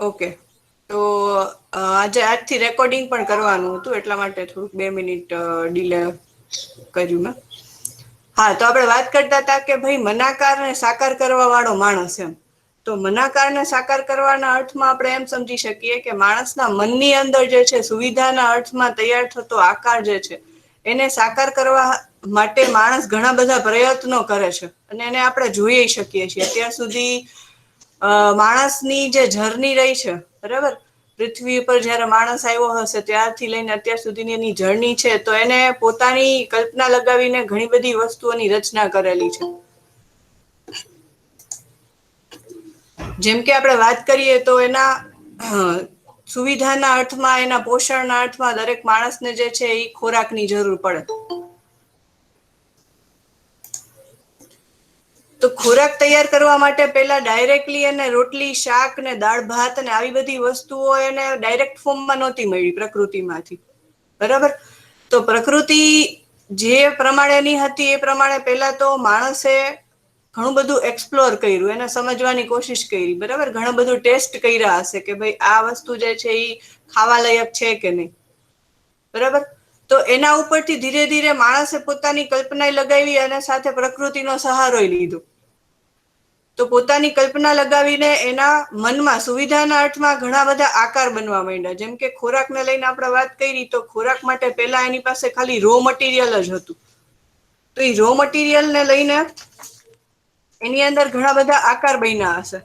Okay, તો આજથી recording પણ કરવાનું હતું, એટલા માટે થોડુંક 2 મિનિટ ડીલે કર્યું મેં. હા, તો આપણે વાત કરતા હતા કે ભાઈ મનાકાર અને સાકાર કરવા વાળો માણસ એમ. તો મનાકાર ને સાકાર કરવાના અર્થમાં આપણે એમ સમજી શકીએ કે માણસના મનની અંદર જે છે સુવિધાના અર્થમાં તૈયાર થતો આકાર જે છે એને સાકાર કરવા માટે માણસ ઘણા બધા પ્રયત્નો કરે છે. અને એને આપણે જોઈ શકીએ છીએ. અત્યાર સુધી માણસની જે જર્ની રહી છે, બરાબર, પૃથ્વી ઉપર જયારે માણસ આવ્યો હશે ત્યારથી લઈને અત્યાર સુધીની એની જર્ની છે, તો એને પોતાની કલ્પના લગાવીને ઘણી બધી વસ્તુઓની રચના કરેલી છે. જેમ કે આપણે વાત કરીએ તો એના સુવિધાના અર્થમાં, એના પોષણના અર્થમાં દરેક માણસને જે છે એ ખોરાકની જરૂર પડે. તો ખોરાક તૈયાર કરવા માટે પેલા ડાયરેક્ટલી એને રોટલી, શાક ને દાળ ભાત અને આવી બધી વસ્તુઓ એને ડાયરેક્ટ ફોર્મમાં નહોતી મળી પ્રકૃતિમાંથી, બરાબર. તો પ્રકૃતિ જે પ્રમાણેની હતી એ પ્રમાણે પેલા તો માણસે ઘણું બધું એક્સપ્લોર કર્યું, એને સમજવાની કોશિશ કરી, બરાબર, ઘણું બધું ટેસ્ટ કર્યા હશે કે ભાઈ આ વસ્તુ જે છે એ ખાવા લાયક છે કે નહીં, બરાબર. તો એના ઉપરથી ધીરે ધીરે માણસે પોતાની કલ્પના લગાવી અને સાથે પ્રકૃતિનો સહારો લીધો. તો પોતાની કલ્પના લગાવીને એના મનમાં સુવિધાના અર્થમાં ઘણા બધા આકાર બનવા માંડ્યા. જેમ કે ખોરાકને લઈને આપણે વાત કરી તો ખોરાક માટે પેલા એની પાસે ખાલી રો મટીરિયલ જ હતું. તો એ રો મટીરિયલને લઈને એની અંદર ઘણા બધા આકાર બન્યા હશે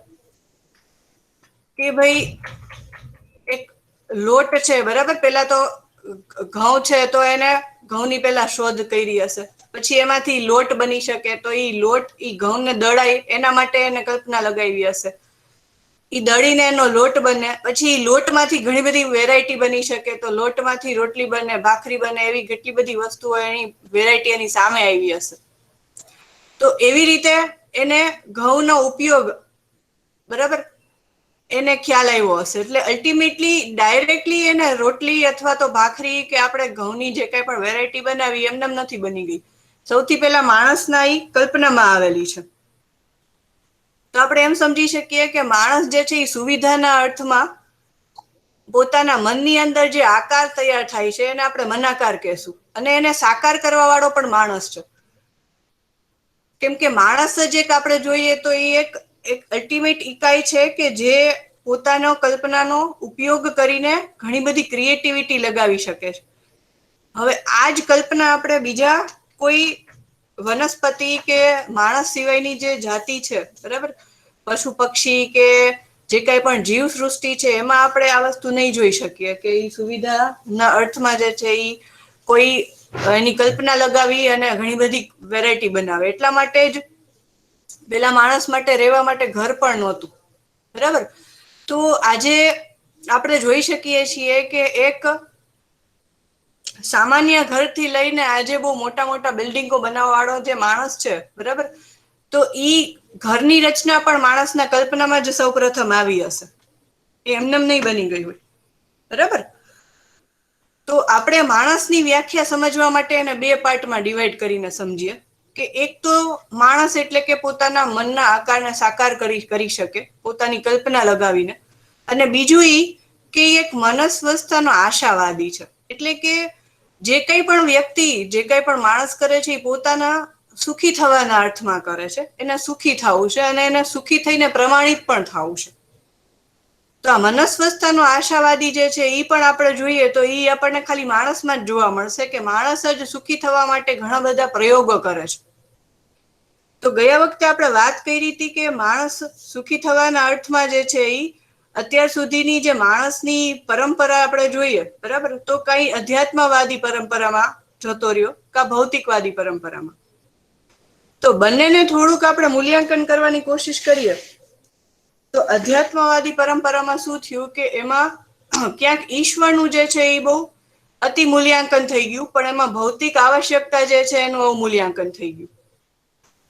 કે ભાઈ એક લોટ છે, બરાબર. પેલા તો ઘઉં છે તો એને ઘઉંની પેલા શોધ કરી હશે. પછી એમાંથી લોટ બની શકે, તો ઈ લોટ ઈ ઘઉંને દળાય એના માટે એને કલ્પના લગાવી હશે. ઈ દળીને એનો લોટ બને, પછી લોટમાંથી ઘણી બધી વેરાયટી બની શકે. તો લોટમાંથી રોટલી બને, ભાખરી બને, એવી કેટલી બધી વસ્તુઓ એની વેરાયટી એની સામે આવી હશે. તો એવી રીતે એને ઘઉંનો ઉપયોગ, બરાબર, એને ખ્યાલ આવ્યો હશે. એટલે અલ્ટિમેટલી ડાયરેક્ટલી એને રોટલી અથવા તો ભાખરી કે આપણે ઘઉંની જે કઈ પણ વેરાયટી બનાવી એમનેમ નથી બની ગઈ. સૌથી પહેલા માણસના ઈ કલ્પનામાં આવેલી છે. તો આપણે એમ સમજી શકીએ કે માણસ જે છે એ સુવિધાના અર્થમાં પોતાના મનની અંદર જે આકાર તૈયાર થાય છે એને આપણે મનાકાર કહેશું. અને એને સાકાર કરવા વાળો પણ માણસ છે. કેમ કે માણસ જ એક આપણે જોઈએ તો એ એક અલ્ટિમેટ ઇકાઈ છે કે જે પોતાનો કલ્પનાનો ઉપયોગ કરીને ઘણી બધી ક્રિએટિવિટી લગાવી શકે છે. હવે આજ કલ્પના આપણે બીજા કોઈ વનસ્પતિ કે માણસ સિવાયની જે જાતિ છે, બરાબર, પશુ પક્ષી કે જે કઈ પણ જીવસૃષ્ટિ છે એમાં આપણે આ વસ્તુ નહી જોઈ શકીએ કે સુવિધા ના અર્થમાં જે છે ઈ કોઈ એની કલ્પના લગાવી અને ઘણી બધી વેરાયટી બનાવે. એટલા માટે જ પેલા માણસ માટે રહેવા માટે ઘર પણ નહોતું, બરાબર. તો આજે આપણે જોઈ શકીએ છીએ કે એક સામાન્ય ઘરથી લઈને આજે બહુ મોટા મોટા બિલ્ડિંગો બનાવવા વાળો જે માણસ છે, બરાબર, તો ઈ ઘરની રચના પણ માણસના કલ્પનામાં જ સૌ પ્રથમ આવી હશે. એ એમનેમ નહી બની ગઈ હોય, બરાબર. તો આપણે માણસની વ્યાખ્યા સમજવા માટે એને 2 પાર્ટમાં ડિવાઈડ કરીને સમજીએ. કે એક તો માણસ એટલે કે પોતાના મનના આકારને સાકાર કરી શકે પોતાની કલ્પના લગાવીને, અને બીજું ઈ કે એક મનસ્વસ્થનો આશાવાદી છે. એટલે કે જે કઈ પણ વ્યક્તિ, જે કઈ પણ માણસ કરે છે એ પોતાના સુખી થવાના અર્થમાં કરે છે. એને સુખી થવું છે અને એને સુખી થઈને પ્રમાણિત પણ થવું છે. તો આ મનસ્વસ્થનો આશાવાદી જે છે ઈ પણ આપણે જોઈએ તો ઈ આપણને ખાલી માણસમાં જ જોવા મળશે કે માણસ જ સુખી થવા માટે ઘણા બધા પ્રયોગો કરે છે. તો ગયા વખતે આપણે વાત કરી હતી કે માણસ સુખી થવાના અર્થમાં જે છે ઈ અત્યાર સુધીની જે માણસની પરંપરા આપણે જોઈએ, બરાબર, તો કઈ અધ્યાત્મવાદી પરંપરામાં જતો રહ્યો કા ભૌતિકવાદી પરંપરામાં. તો બંનેને થોડુંક આપણે મૂલ્યાંકન કરવાની કોશિશ કરીએ તો અધ્યાત્મવાદી પરંપરામાં શું થયું કે એમાં ક્યાંક ઈશ્વરનું જે છે એ બહુ અતિ મૂલ્યાંકન થઈ ગયું, પણ એમાં ભૌતિક આવશ્યકતા જે છે એનું અવમૂલ્યાંકન થઈ ગયું.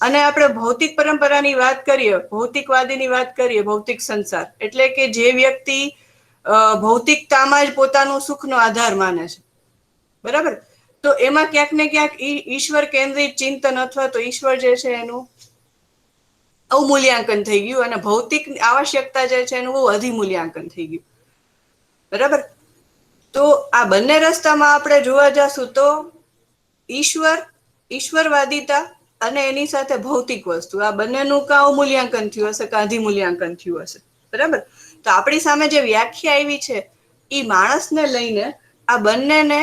અને આપણે ભૌતિક પરંપરાની વાત કરીએ, ભૌતિકવાદીની વાત કરીએ, ભૌતિક સંસાર એટલે કે જે વ્યક્તિ ભૌતિકતામાં જ પોતાનું સુખનો આધાર માને છે, બરાબર. તો એમાં ક્યાંક ને ક્યાંક ઈશ્વર કેન્દ્રિત ચિંતન અથવા તો ઈશ્વર જે છે એનું અવમૂલ્યાંકન થઈ ગયું અને ભૌતિક આવશ્યકતા જે છે એનું બહુ અધિમૂલ્યાંકન થઈ ગયું. બરાબર. તો આ બંને રસ્તામાં આપણે જોવા જશું તો ઈશ્વરવાદિતા અને એની સાથે ભૌતિક વસ્તુ આ બંનેનું કાં અવમૂલ્યાંકન થયું હશે કાં અધિમૂલ્યાંકન થયું હશે. બરાબર. તો આપણી સામે જે વ્યાખ્યા આવી છે એ માણસને લઈને આ બંનેને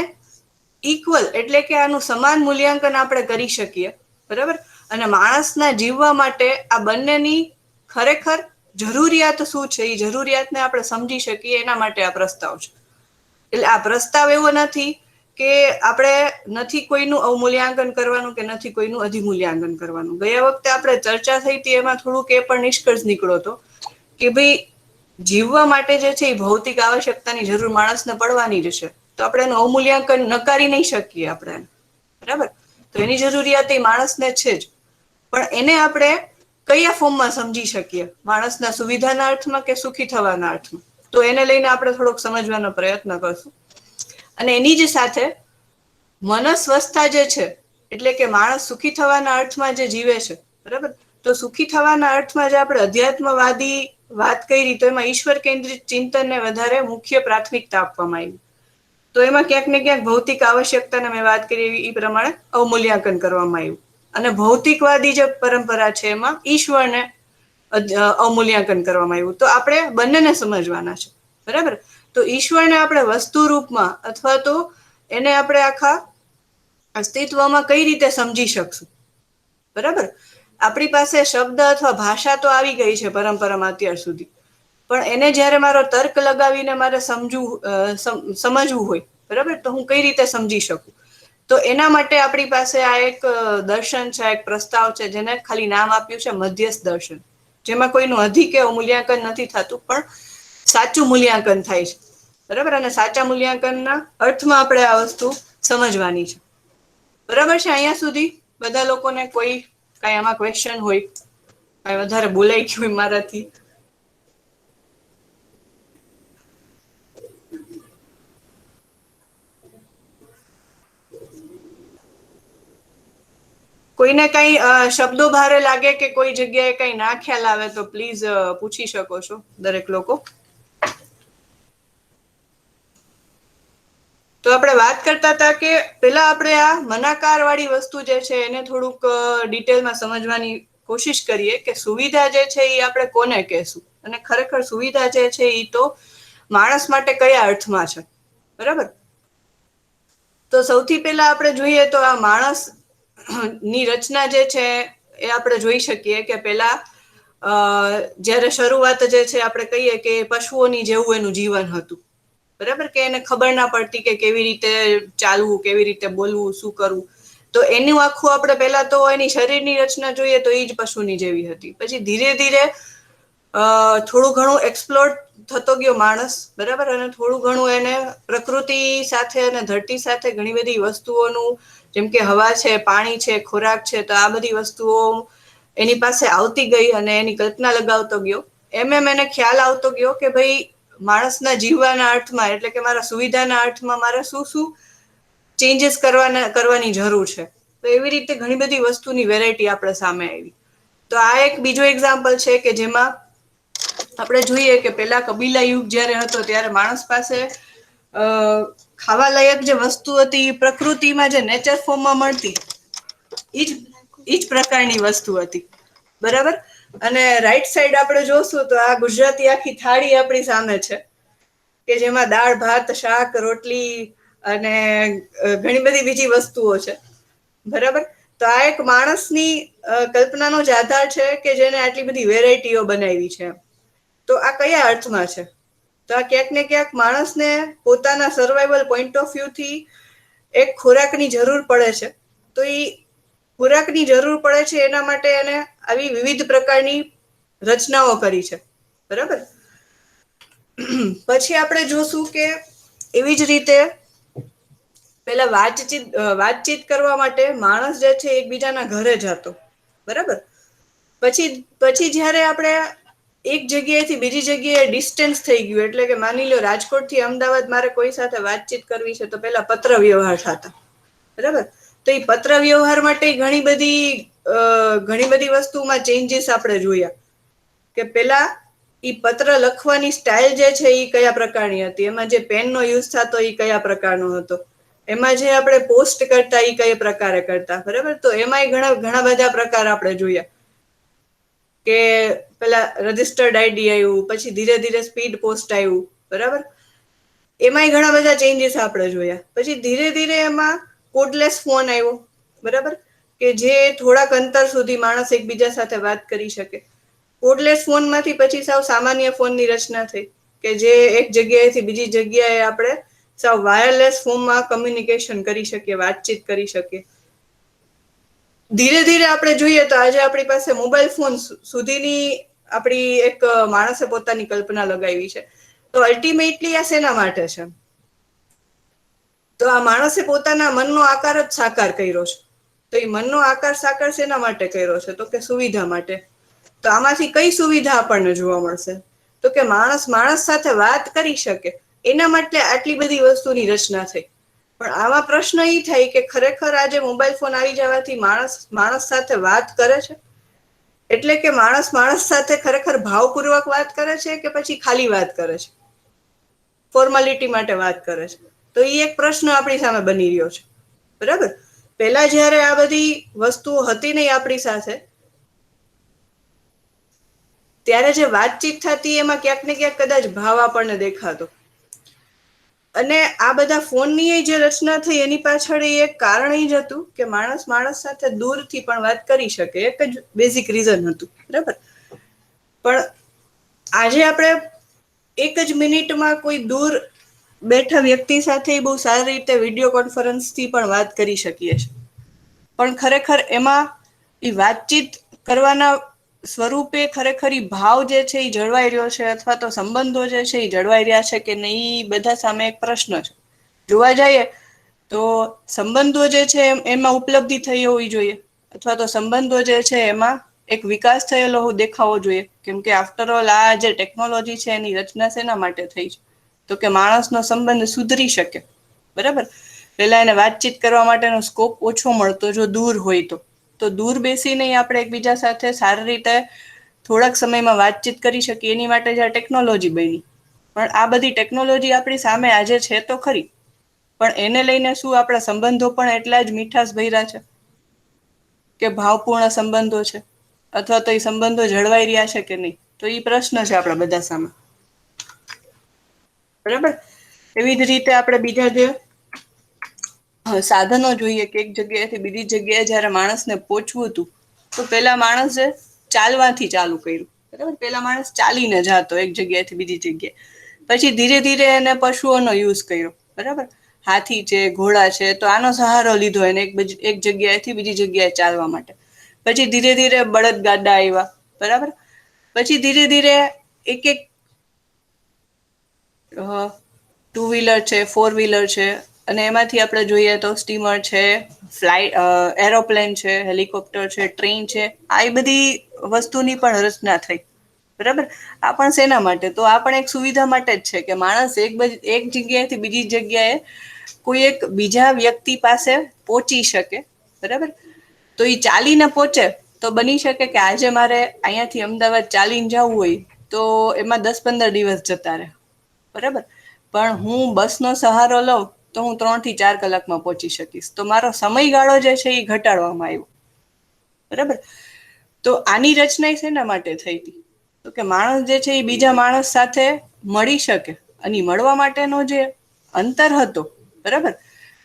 ઇક્વલ એટલે કે આનું સમાન મૂલ્યાંકન આપણે કરી શકીએ. બરાબર. અને માણસના જીવવા માટે આ બંનેની ખરેખર જરૂરિયાત શું છે એ જરૂરિયાતને આપણે સમજી શકીએ એના માટે આ પ્રસ્તાવ છે. એટલે આ પ્રસ્તાવ એવો નથી કે આપણે નથી કોઈનું અવમૂલ્યાંકન કરવાનું કે નથી કોઈનું અધિમૂલ્યાંકન કરવાનું. ગયા વખતે આપણે ચર્ચા થઈ હતી એમાં થોડુંક એ પણ નિષ્કર્ષ નીકળ્યો હતો કે ભાઈ જીવવા માટે જે છે એ ભૌતિક આવશ્યકતાની જરૂર માણસને પડવાની જ છે. તો આપણે એનું અવમૂલ્યાંકન નકારી નહીં શકીએ આપણે. બરાબર. તો એની જરૂરિયાત એ માણસને છે જ. પણ એને આપણે કયા ફોર્મમાં સમજી શકીએ, માણસના સુવિધાના અર્થમાં કે સુખી થવાના અર્થમાં. તો એને લઈને આપણે થોડોક સમજવાનો પ્રયત્ન કરશું. અને એની જ સાથે મનસ્વસ્થતા જે છે એટલે કે માણસ સુખી થવાના અર્થમાં જે જીવે છે. બરાબર. તો સુખી થવાના અર્થમાં જે આપણે અધ્યાત્મવાદી વાત કરી તો એમાં ઈશ્વર કેન્દ્રિત ચિંતનને વધારે મુખ્ય પ્રાથમિકતા આપવામાં આવી. તો એમાં ક્યાંક ને ક્યાંક ભૌતિક આવશ્યકતાને મેં વાત કરી એ પ્રમાણે અવમૂલ્યાંકન કરવામાં આવ્યું. અને ભૌતિકવાદી જે પરંપરા છે એમાં ઈશ્વરને અવમૂલ્યાંકન કરવામાં આવ્યું. તો આપણે બંનેને સમજવાના છે. બરાબર. તો ઈશ્વરને આપણે વસ્તુ રૂપમાં અથવા તો એને આપણે આખા અસ્તિત્વમાં કઈ રીતે સમજી શકશું. બરાબર. આપણી પાસે શબ્દ અથવા ભાષા તો આવી ગઈ છે પરંપરામાં અત્યાર સુધી, પણ એને જ્યારે મારો તર્ક લગાવીને મારે સમજવું હોય, બરાબર, તો હું કઈ રીતે સમજી શકું. તો એના માટે આપણી પાસે આ એક દર્શન છે, એક પ્રસ્તાવ છે જેને ખાલી નામ આપ્યું છે મધ્યસ્થ દર્શન, જેમાં કોઈનું અધિ કે મૂલ્યાંકન નથી થતું પણ સાચું મૂલ્યાંકન થાય છે. બરાબર. અને સાચા મૂલ્યાંકનના અર્થમાં આપણે આ વસ્તુ સમજવાની છે. બરાબર છે અહીંયા સુધી બધા લોકોને? કોઈ કઈ આમાં ક્વેશ્ચન હોય, કઈ વધારે બોલાઈ ગયું હોય મારાથી? કોઈને કઈ શબ્દો ભારે લાગે કે કોઈ જગ્યાએ કઈ ના ખ્યાલ આવે તો પ્લીઝ પૂછી શકો છો દરેક લોકો. તો આપણે વાત કરતા હતા કે પેલા આપણે આ મનાકાર વાળી વસ્તુ જે છે એને થોડુંક ડિટેલમાં સમજવાની કોશિશ કરીએ કે સુવિધા જે છે એ આપણે કોને કહેશું, અને ખરેખર સુવિધા જે છે એ તો માણસ માટે કયા અર્થમાં છે. બરાબર. તો સૌથી પહેલા આપણે જોઈએ તો આ માણસ ની રચના જે છે એ આપણે જોઈ શકીએ કે પેલા જ્યારે શરૂઆત જે છે આપણે કહીએ કે પશુઓની જેવું એનું જીવન હતું. બરાબર. કે એને ખબર ના પડતી કે કેવી રીતે ચાલવું, કેવી રીતે બોલવું, શું કરવું. તો એનું આખું આપણે પહેલા તો એની શરીરની રચના જોઈએ તો એ જ પશુની જેવી હતી. પછી ધીરે ધીરે થોડું ઘણું એક્સપ્લોર થતો ગયો માણસ. બરાબર. અને થોડું ઘણું એને પ્રકૃતિ સાથે અને ધરતી સાથે ઘણી બધી વસ્તુઓનું, જેમ કે હવા છે, પાણી છે, ખોરાક છે, તો આ બધી વસ્તુઓ એની પાસે આવતી ગઈ અને એની કલ્પના લગાવતો ગયો. એમ એને ખ્યાલ આવતો ગયો કે ભાઈ માણસના જીવવાના અર્થમાં એટલે કે મારા સુવિધાના અર્થમાં મારે શું શું ચેન્જીસ કરવાની જરૂર છે. તો એવી રીતે ઘણી બધી વસ્તુની વેરાયટી આપણે સામે આવી. તો આ એક બીજો એક્ઝામ્પલ છે કે જેમાં આપણે જોઈએ કે પેલા કબીલા યુગ જયારે હતો ત્યારે માણસ પાસે ખાવા લાયક જે વસ્તુ હતી એ પ્રકૃતિમાં જે નેચર ફોર્મમાં મળતી ઈજ પ્રકારની વસ્તુ હતી. બરાબર. અને રાઈટ સાઈડ આપણે જોશું તો આ ગુજરાતી આખી થાળી આપણી સામે છે કે જેમાં દાળ, ભાત, શાક, રોટલી અને ઘણી બધી બીજી વસ્તુઓ છે. બરાબર. તો આ એક માણસની કલ્પનાનો જ આધાર છે કે જેને આટલી બધી વેરાયટીઓ બનાવી છે. તો આ કયા અર્થમાં છે? તો આ ક્યાંક ને ક્યાંક માણસને પોતાના સર્વાઈવલ પોઈન્ટ ઓફ વ્યૂ થી એક ખોરાકની જરૂર પડે છે. તો એ ખોરાકની જરૂર પડે છે એના માટે એને આવી વિવિધ પ્રકારની રચનાઓ કરી છે. બરાબર. પછી આપણે જોશું કે એવી જ રીતે પેલા વાતચીત કરવા માટે માણસ જે છે એકબીજાના ઘરે જતો. બરાબર. પછી જયારે આપણે એક જગ્યાએથી બીજી જગ્યાએ ડિસ્ટન્સ થઈ ગયું, એટલે કે માની લો રાજકોટ થી અમદાવાદ મારે કોઈ સાથે વાતચીત કરવી છે તો પેલા પત્ર વ્યવહાર થતા. બરાબર. તો એ પત્ર વ્યવહાર માટે ઘણી બધી ઘણી બધી વસ્તુમાં ચેન્જીસ આપણે જોયા કે પેલા ઈ પત્ર લખવાની સ્ટાઇલ જે છે એ કયા પ્રકારની હતી, એમાં જે પેનનો યુઝ થતો એ કયા પ્રકારનો હતો, એમાં જે આપણે પોસ્ટ કરતા એ કયા પ્રકારે કરતા, બરાબર. તો એમાંય ઘણા ઘણા બધા પ્રકાર આપણે જોયા કે પેલા રજિસ્ટર્ડ આઈડી આવ્યું, પછી ધીરે ધીરે સ્પીડ પોસ્ટ આવ્યું, બરાબર. એમાંય ઘણા બધા ચેન્જીસ આપણે જોયા. પછી ધીરે ધીરે એમાં કોડલેસ ફોન આવ્યો, બરાબર, કે જે થોડાક અંતર સુધી માણસ એકબીજા સાથે વાત કરી શકે. કોડલેસ ફોનમાંથી પછી સાવ સામાન્ય ફોનની રચના થઈ કે જે એક જગ્યાએથી બીજી જગ્યાએ આપણે સાવ વાયરલેસ ફોર્મમાં કમ્યુનિકેશન કરી શકીએ, વાતચીત કરી શકીએ. ધીરે ધીરે આપણે જોઈએ તો આજે આપણી પાસે મોબાઈલ ફોન સુધીની આપણી એક માણસે પોતાની કલ્પના લગાવી છે. તો અલ્ટિમેટલી આ શેના માટે છે? તો આ માણસે પોતાના મનનો આકાર જ સાકાર કર્યો છે. તો એ મનનો આકાર સાકાર શેના માટે કર્યો છે? તો કે સુવિધા માટે. તો આમાંથી કઈ સુવિધા આપણને જોવા મળશે? તો કે માણસ માણસ સાથે વાત કરી શકે એના માટે આટલી બધી વસ્તુની રચના થઈ. પણ આવા પ્રશ્ન એ થાય કે ખરેખર આજે મોબાઈલ ફોન આવી જવાથી માણસ માણસ સાથે વાત કરે છે? એટલે કે માણસ માણસ સાથે ખરેખર ભાવપૂર્વક વાત કરે છે કે પછી ખાલી વાત કરે છે, ફોર્માલિટી માટે વાત કરે છે? તો એ એક પ્રશ્ન આપણી સામે બની રહ્યો છે, બરાબર. પેલા જયારે આ બધી વસ્તુઓ હતી નહીં આપણી સાથે, ત્યારે જે વાતચીત થતી એમાં ક્યાંક ને ક્યાંક કદાચ ભાવ આપણને દેખાતો. અને આ બધા ફોનની જે રચના થઈ એની પાછળ એક કારણ એ જ હતું કે માણસ માણસ સાથે દૂરથી પણ વાત કરી શકે. એક જ બેઝિક રીઝન હતું, બરાબર. પણ આજે આપણે એક જ મિનિટમાં કોઈ દૂર બેઠા વ્યક્તિ સાથે બહુ સારી રીતે વિડીયો કોન્ફરન્સથી પણ વાત કરી શકીએ છીએ. પણ ખરેખર એમાં એ વાતચીત કરવાના સ્વરૂપે ખરેખર ભાવ જે છે એ જળવાઈ રહ્યો છે અથવા તો સંબંધો જે છે એ જળવાઈ રહ્યા છે કે નહીં, બધા સામે એક પ્રશ્ન છે. જોવા જઈએ તો સંબંધો જે છે એમાં ઉપલબ્ધિ થઈ હોવી જોઈએ, અથવા તો સંબંધો જે છે એમાં એક વિકાસ થયેલો દેખાવો જોઈએ. કેમ કે આફ્ટર ઓલ આ જે ટેકનોલોજી છે એની રચના શેના માટે થઈ છે? તો કે માણસનો સંબંધ સુધરી શકે, બરાબર. પેલા એને વાતચીત કરવા માટેનો સ્કોપ ઓછો મળતો જો દૂર હોય તો દૂર બેસીને આપણે એકબીજા સાથે સારી રીતે થોડાક સમયમાં વાતચીત કરી શકીએ એની માટે જ આ ટેકનોલોજી બની. પણ આ બધી ટેકનોલોજી આપણી સામે આજે છે તો ખરી, પણ એને લઈને શું આપણા સંબંધો પણ એટલા જ મીઠાશ ભર્યા છે કે ભાવપૂર્ણ સંબંધો છે, અથવા તો એ સંબંધો જળવાઈ રહ્યા છે કે નહીં? તો એ પ્રશ્ન છે આપણા બધા સામે, બરાબર. એવી જ રીતે આપણે બીજા જે સાધનો જોઈએ કે એક જગ્યાએથી બીજી જગ્યાએ જયારે માણસને પોહોંચવું હતું તો પેલા માણસે ચાલવાથી ચાલુ કર્યું, બરાબર. પેલા માણસ ચાલીને જતો એક જગ્યાએથી બીજી જગ્યાએ. પછી ધીરે ધીરે એને પશુઓનો યુઝ કર્યો, બરાબર. હાથી છે, ઘોડા છે, તો આનો સહારો લીધો એને એક જગ્યાએથી બીજી જગ્યાએ ચાલવા માટે. પછી ધીરે ધીરે બળદ ગાડા આવ્યા, બરાબર. પછી ધીરે ધીરે એક એક ટુ વ્હીલર છે, ફોર વ્હીલર છે, અને એમાંથી આપણે જોઈએ તો સ્ટીમર છે, એરોપ્લેન છે, હેલિકોપ્ટર છે, ટ્રેન છે. આ બધી વસ્તુની પણ રચના થઈ, બરાબર. આ પણ શેના માટે? તો આ પણ એક સુવિધા માટે જ છે કે માણસ એક જગ્યાએથી બીજી જગ્યાએ કોઈ એક બીજા વ્યક્તિ પાસે પહોંચી શકે, બરાબર. તો એ ચાલીને પહોંચે તો બની શકે કે આજે મારે અહીંયાથી અમદાવાદ ચાલીને જવું હોય તો એમાં 10-15 દિવસ જતા રહે, બરાબર. પણ હું બસનો સહારો લઉં તો હું 3 થી 4 કલાકમાં પહોંચી શકીશ. તો મારો સમયગાળો જે છે એ ઘટાડવામાં આવ્યો, બરાબર. તો આની રચના શેના માટે થઈ હતી? તો કે માણસ જે છે એ બીજા માણસ સાથે મળી શકે, અને મળવા માટેનો જે અંતર હતો, બરાબર,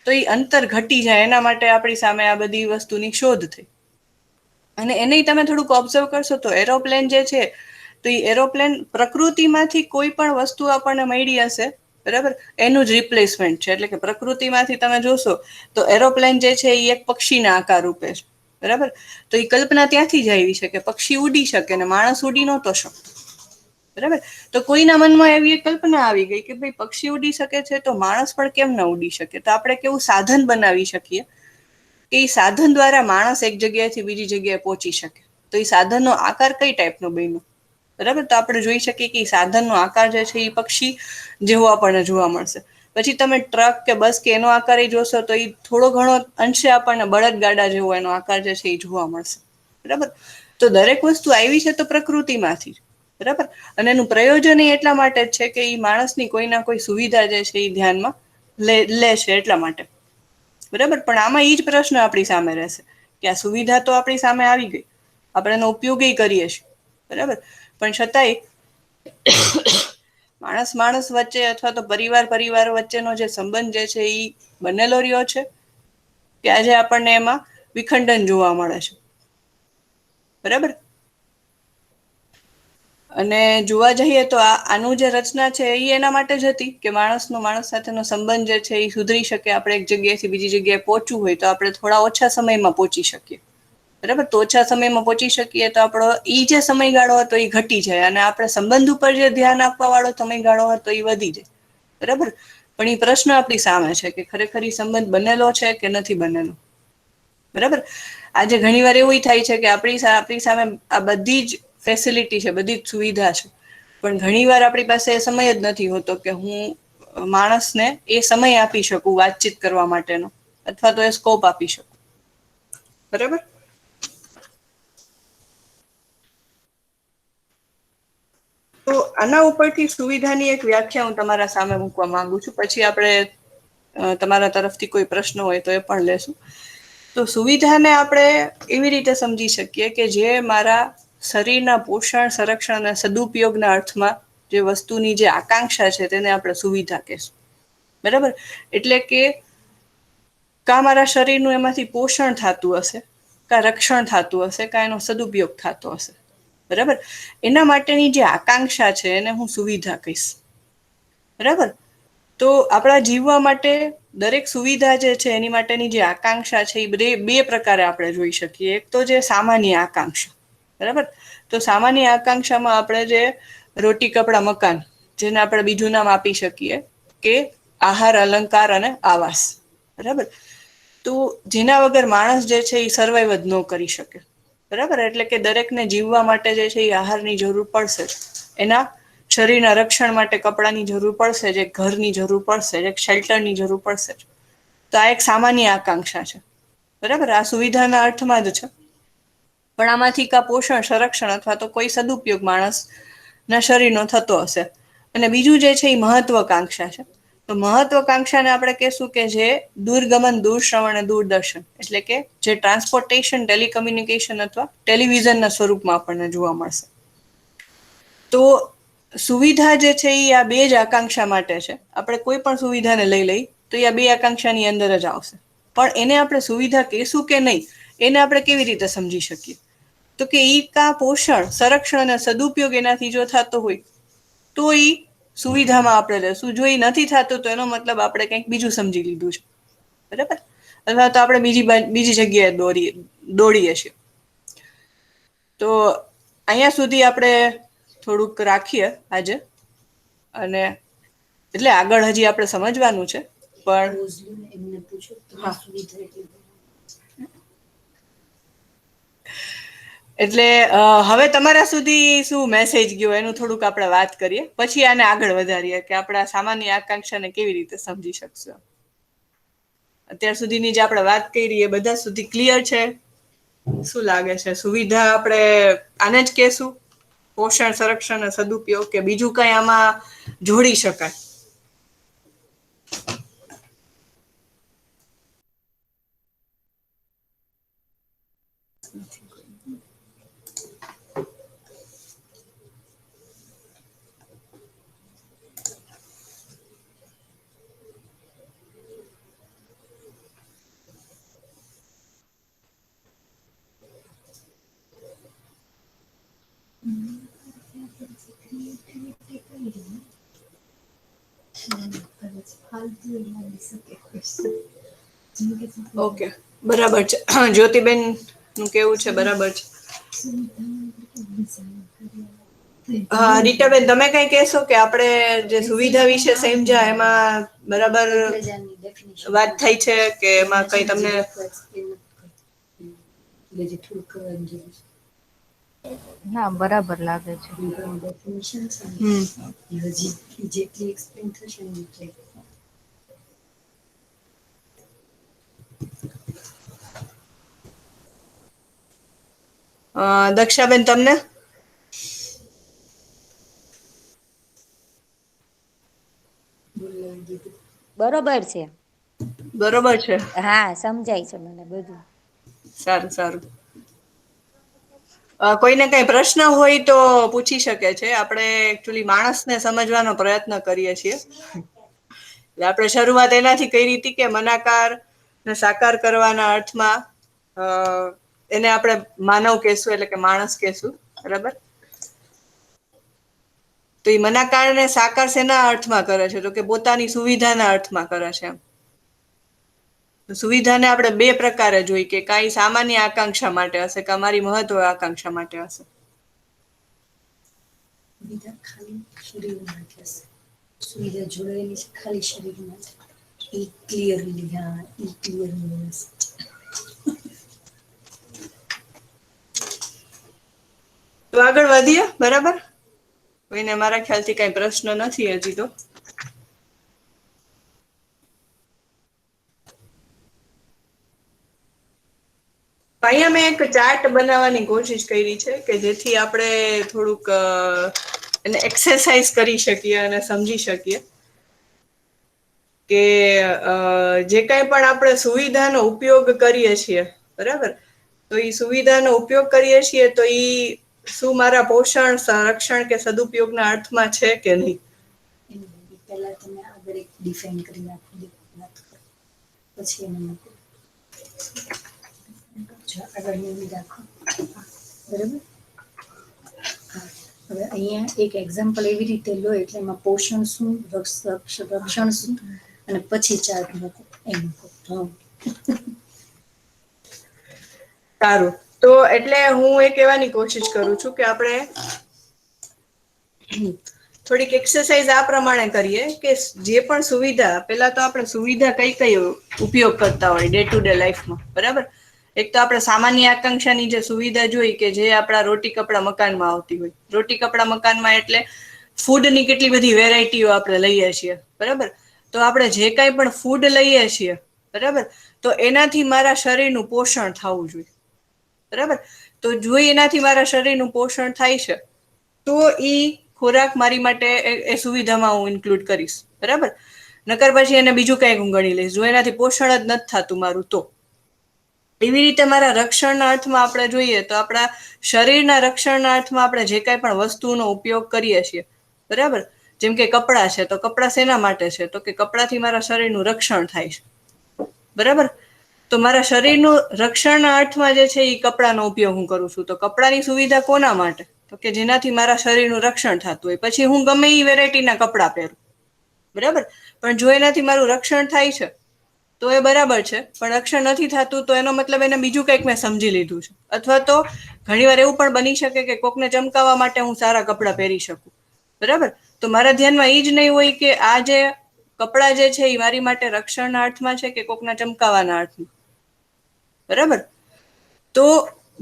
તો એ અંતર ઘટી જાય એના માટે આપણી સામે આ બધી વસ્તુની શોધ થઈ. અને એને તમે થોડુંક ઓબ્ઝર્વ કરશો તો એરોપ્લેન જે છે તો એ એરોપ્લેન પ્રકૃતિમાંથી કોઈ પણ વસ્તુ આપણને મળી હશે, બરાબર, એનું જ રિપ્લેસમેન્ટ છે. એટલે કે પ્રકૃતિમાંથી તમે જોશો તો એરોપ્લેન જે છે એ એક પક્ષીના આકાર રૂપે છે, બરાબર. તો એ કલ્પના ત્યાંથી જ આવી છે કે પક્ષી ઉડી શકે ને માણસ ઉડી નહોતો શકતો, બરાબર. તો કોઈના મનમાં એવી એક કલ્પના આવી ગઈ કે ભાઈ પક્ષી ઉડી શકે છે તો માણસ પણ કેમ ન ઉડી શકે? તો આપણે કેવું સાધન બનાવી શકીએ કે એ સાધન દ્વારા માણસ એક જગ્યાએથી બીજી જગ્યાએ પહોંચી શકે. તો એ સાધનનો આકાર કઈ ટાઈપનો બન્યો, બરાબર. તો આપણે જોઈ શકીએ કે સાધનનો આકાર જે છે એ પક્ષી જેવો આપણને જોવા મળશે. પછી તમે ટ્રક કે બસ કે એનો આકાર જોશો તો એ થોડો ઘણો અંશે આપણને બળદગાડા જેવો એનો આકાર જે છે એ જોવા મળશે, બરાબર. તો દરેક વસ્તુ આવી છે તો પ્રકૃતિમાંથી, બરાબર. અને એનું પ્રયોજન એટલા માટે જ છે કે એ માણસની કોઈ ના કોઈ સુવિધા જે છે એ ધ્યાનમાં લે છે એટલા માટે, બરાબર. પણ આમાં એ જ પ્રશ્ન આપણી સામે રહેશે કે આ સુવિધા તો આપણી સામે આવી ગઈ, આપણે એનો ઉપયોગ કરીએ છીએ, બરાબર. પણ છતાંય માણસ માણસ વચ્ચે અથવા તો પરિવાર પરિવાર વચ્ચેનો જે સંબંધ જે છે એ બનેલો રહ્યો છે કે આજે આપણને એમાં વિખંડન જોવા મળે છે, બરાબર. અને જોવા જઈએ તો આનું જે રચના છે એ એના માટે જ હતી કે માણસનો માણસ સાથેનો સંબંધ જે છે એ સુધરી શકે. આપણે એક જગ્યાએથી બીજી જગ્યાએ પહોંચવું હોય તો આપણે થોડા ઓછા સમયમાં પહોંચી શકીએ, બરાબર. તો ઓછા સમયમાં પહોંચી શકીએ તો આપણો જે સમયગાળો હતો એ ઘટી જાય અને આપણે સંબંધ ઉપર જે ધ્યાન આપવા વાળો સમયગાળો હતો એ વધી જાય, બરાબર. પણ એ પ્રશ્ન આપણી સામે છે કે ખરેખર સંબંધ બનેલો છે કે નથી બનેલો, બરાબર. આજે ઘણી વાર એવું થાય છે કે આપણી સામે આ બધી જ ફેસિલિટી છે, બધી જ સુવિધા છે, પણ ઘણી વાર આપણી પાસે સમય જ નથી હોતો કે હું માણસને એ સમય આપી શકું વાતચીત કરવા માટેનો, અથવા તો એ સ્કોપ આપી શકું, બરાબર. તો આના ઉપરથી સુવિધાની એક વ્યાખ્યા હું તમારા સામે મૂકવા માંગુ છું, પછી આપણે તમારા તરફથી કોઈ પ્રશ્ન હોય તો એ પણ લેશું. તો સુવિધાને આપણે એવી રીતે સમજી શકીએ કે જે મારા શરીરના પોષણ, સંરક્ષણ અને સદુપયોગના અર્થમાં જે વસ્તુની જે આકાંક્ષા છે તેને આપણે સુવિધા કહેશું, બરાબર. એટલે કે કા મારા શરીરનું એમાંથી પોષણ થતું હશે, કા રક્ષણ થતું હશે, કા એનો સદુપયોગ થતો હશે, બરાબર. એના માટેની જે આકાંક્ષા છે એને હું સુવિધા કહીશ, બરાબર. તો આપણા જીવવા માટે દરેક સુવિધા જે છે એની માટેની જે આકાંક્ષા છે એ બે પ્રકારે આપણે જોઈ શકીએ. એક તો જે સામાન્ય આકાંક્ષા, બરાબર. તો સામાન્ય આકાંક્ષામાં આપણે જે રોટી, કપડા, મકાન, જેને આપણે બીજું નામ આપી શકીએ કે આહાર, અલંકાર અને આવાસ, બરાબર. તો જેના વગર માણસ જે છે એ સર્વાઈવ જ ન કરી શકે, બરાબર. એટલે કે દરેકને જીવવા માટે જે છે એ આહારની જરૂર પડશે, એના શરીરના રક્ષણ માટે કપડાની જરૂર પડશે, જે ઘરની જરૂર પડશે, એક શેલ્ટરની જરૂર પડશે. તો આ એક સામાન્ય આકાંક્ષા છે, બરાબર. આ સુવિધાના અર્થમાં જ છે. પણ આમાંથી કા પોષણ, સંરક્ષણ અથવા તો કોઈ સદુપયોગ માણસ ના શરીરનો થતો હશે. અને બીજું જે છે એ મહત્વકાંક્ષા છે. તો મહત્વકાંક્ષાને આપણે કહેશું કે જે દૂરગમન, દૂરશ્રવણ અને દૂરદર્શન, એટલે કે જે ટ્રાન્સપોર્ટેશન, ટેલિકમ્યુનિકેશન અથવા ટેલિવિઝનના સ્વરૂપમાં આપણને જોવા મળશે. તો સુવિધા જે છે એ આ બે જ આકાંક્ષા માટે છે. આપણે કોઈ પણ સુવિધાને લઈ તો એ આ બે આકાંક્ષાની અંદર જ આવશે. પણ એને આપણે સુવિધા કહેશું કે નહીં, એને આપણે કેવી રીતે સમજી શકીએ? તો કે ઈ કા પોષણ, સંરક્ષણ અને સદુપયોગ એનાથી જો થતો હોય તો ઈ સુવિધામાં આપણે લેશું. જો એ નથી થતું તો એનો મતલબ આપણે કંઈક બીજું સમજી લીધું છે, બરાબર. અથવા તો આપણે બીજી જગ્યાએ દોડીએ છીએ. તો અહીંયા સુધી આપણે થોડુંક રાખીએ આજે, અને એટલે આગળ હજી આપણે સમજવાનું છે. પણ એમને પૂછો એટલે હવે તમારા સુધી શું મેસેજ ગયો એનું થોડુંક આપણે વાત કરીએ, પછી આને આગળ વધારીએ કે આપણા સામાન્ય આકાંક્ષાને કેવી રીતે સમજી શકશું. અત્યાર સુધીની જે આપણે વાત કરી એ બધા સુધી ક્લિયર છે? શું લાગે છે? સુવિધા આપણે આને જ કેશું? પોષણ, સંરક્ષણ અને સદુપયોગ, કે બીજું કઈ આમાં જોડી શકાય? ઓકે, બરાબર છે. જ્યોતિબેન નું કેવું છે બરાબર છે. હા, રીટાબેન તમે કઈ કહેશો કે આપણે જે સુવિધા વિશે સમજ્યા એમાં બરાબર વાત થઈ છે કે એમાં કઈ તમને ના, બરાબર લાગે છે. દક્ષાબેન, તમને? બરોબર છે. બરોબર છે. હા, સમજાય છે મને બધું. સારું સારું. કોઈને કઈ પ્રશ્ન હોય તો પૂછી શકે છે. આપણે એકચ્યુઅલી માણસને સમજવાનો પ્રયત્ન કરીએ છીએ. એટલે આપણે શરૂઆત એનાથી કરી હતી કે મનાકાર ને સાકાર કરવાના અર્થમાં એને આપણે માનવ કહેશું, એટલે કે માણસ કહેશું. બરાબર? તો એ મનાકાર ને સાકાર શેના અર્થમાં કરે છે? તો કે પોતાની સુવિધાના અર્થમાં કરે છે. સુવિધાને આપણે બે પ્રકારે જોઈ, કે કાંઈ સામાન્ય આકાંક્ષા માટે હશે, કે અમારી મહત્વ આકાંક્ષા માટે હશે. સુવિધા ખાલી શરીર માટે હશે. સુવિધા જોડાયેલી છે ખાલી શરીર માટે. ઈ ક્લિયરલી, હા, ઈ ક્લિયરલી. તો આગળ વધીએ. બરાબર? કોઈને મારા ખ્યાલથી કઈ પ્રશ્ન નથી હજી તો. અહીંયા મેં એક ચાર્ટ બનાવવાની કોશિશ કરી છે, કે જેથી આપણે થોડુંક એને એક્સરસાઇઝ કરી શકીએ અને સમજી શકીએ કે જે કાંઈ પણ આપણે સુવિધાનો ઉપયોગ કરીએ છીએ, બરાબર, તો એ સુવિધાનો ઉપયોગ કરીએ છીએ તો એ શું મારા પોષણ, સંરક્ષણ કે સદુપયોગના અર્થમાં છે કે નહીં? પહેલા તમે આગળ એક ડિફાઇન કરી નાખો, પછી એને મૂકો. આગળ રાખો. બરાબર? હવે અહીંયા એક એક્ઝામ્પલ એવી રીતે લો, એટલે એમાં પોષણ શું, રક્ષણ શું, અને પછી ચાર્ટ મૂકો. એમ મૂકો. સારું. તો એટલે હું એ કહેવાની કોશિશ કરું છું કે આપણે થોડીક એક્સરસાઇઝ આ પ્રમાણે કરીએ કે જે પણ સુવિધા, પેલા તો આપણે સુવિધા કઈ કઈ ઉપયોગ કરતા હોય ડે ટુ ડે લાઈફમાં, બરાબર? એક તો આપણે સામાન્ય આકાંક્ષાની જે સુવિધા જોઈ, કે જે આપણા રોટી કપડા મકાનમાં આવતી હોય. રોટી કપડા મકાનમાં એટલે ફૂડની કેટલી બધી વેરાયટીઓ આપણે લઈએ છીએ, બરાબર? તો આપણે જે કાંઈ પણ ફૂડ લઈએ છીએ, બરાબર, તો એનાથી મારા શરીરનું પોષણ થવું જોઈએ. બરાબર? તો જો એનાથી મારા શરીરનું પોષણ થાય છે, તો ઈ ખોરાક મારી માટે એ સુવિધામાં હું ઇન્ક્લુડ કરીશ. બરાબર? નકર પછી એને બીજું કંઈક હું ગણી લઈશ, જો એનાથી પોષણ જ નથી થતું મારું તો. એવી રીતે મારા રક્ષણના અર્થમાં આપણે જોઈએ તો આપણા શરીરના રક્ષણના અર્થમાં આપણે જે કાંઈ પણ વસ્તુનો ઉપયોગ કરીએ છીએ, બરાબર, જેમ કે કપડાં છે, તો કપડાં શેના માટે છે? તો કે કપડાથી મારા શરીરનું રક્ષણ થાય છે. બરાબર? તો મારા શરીરનું રક્ષણના અર્થમાં જે છે એ કપડાનો ઉપયોગ હું કરું છું. તો કપડાની સુવિધા કોના માટે? તો કે જેનાથી મારા શરીરનું રક્ષણ થતું હોય. પછી હું ગમે એ વેરાયટીના કપડાં પહેરું, બરાબર, પણ જો એનાથી મારું રક્ષણ થાય છે તો એ બરાબર છે, પણ રક્ષણ નથી થતું તો એનો મતલબ એને બીજું કંઈક મેં સમજી લીધું છે. અથવા તો ઘણીવાર એવું પણ બની શકે કે કોકને ચમકાવવા માટે હું સારા કપડાં પહેરી શકું, બરાબર? તો મારા ધ્યાનમાં એ જ નહીં હોય કે આ જે કપડાં જે છે એ મારી માટે રક્ષણના અર્થમાં છે કે કોકના ચમકાવાના અર્થમાં. બરાબર? તો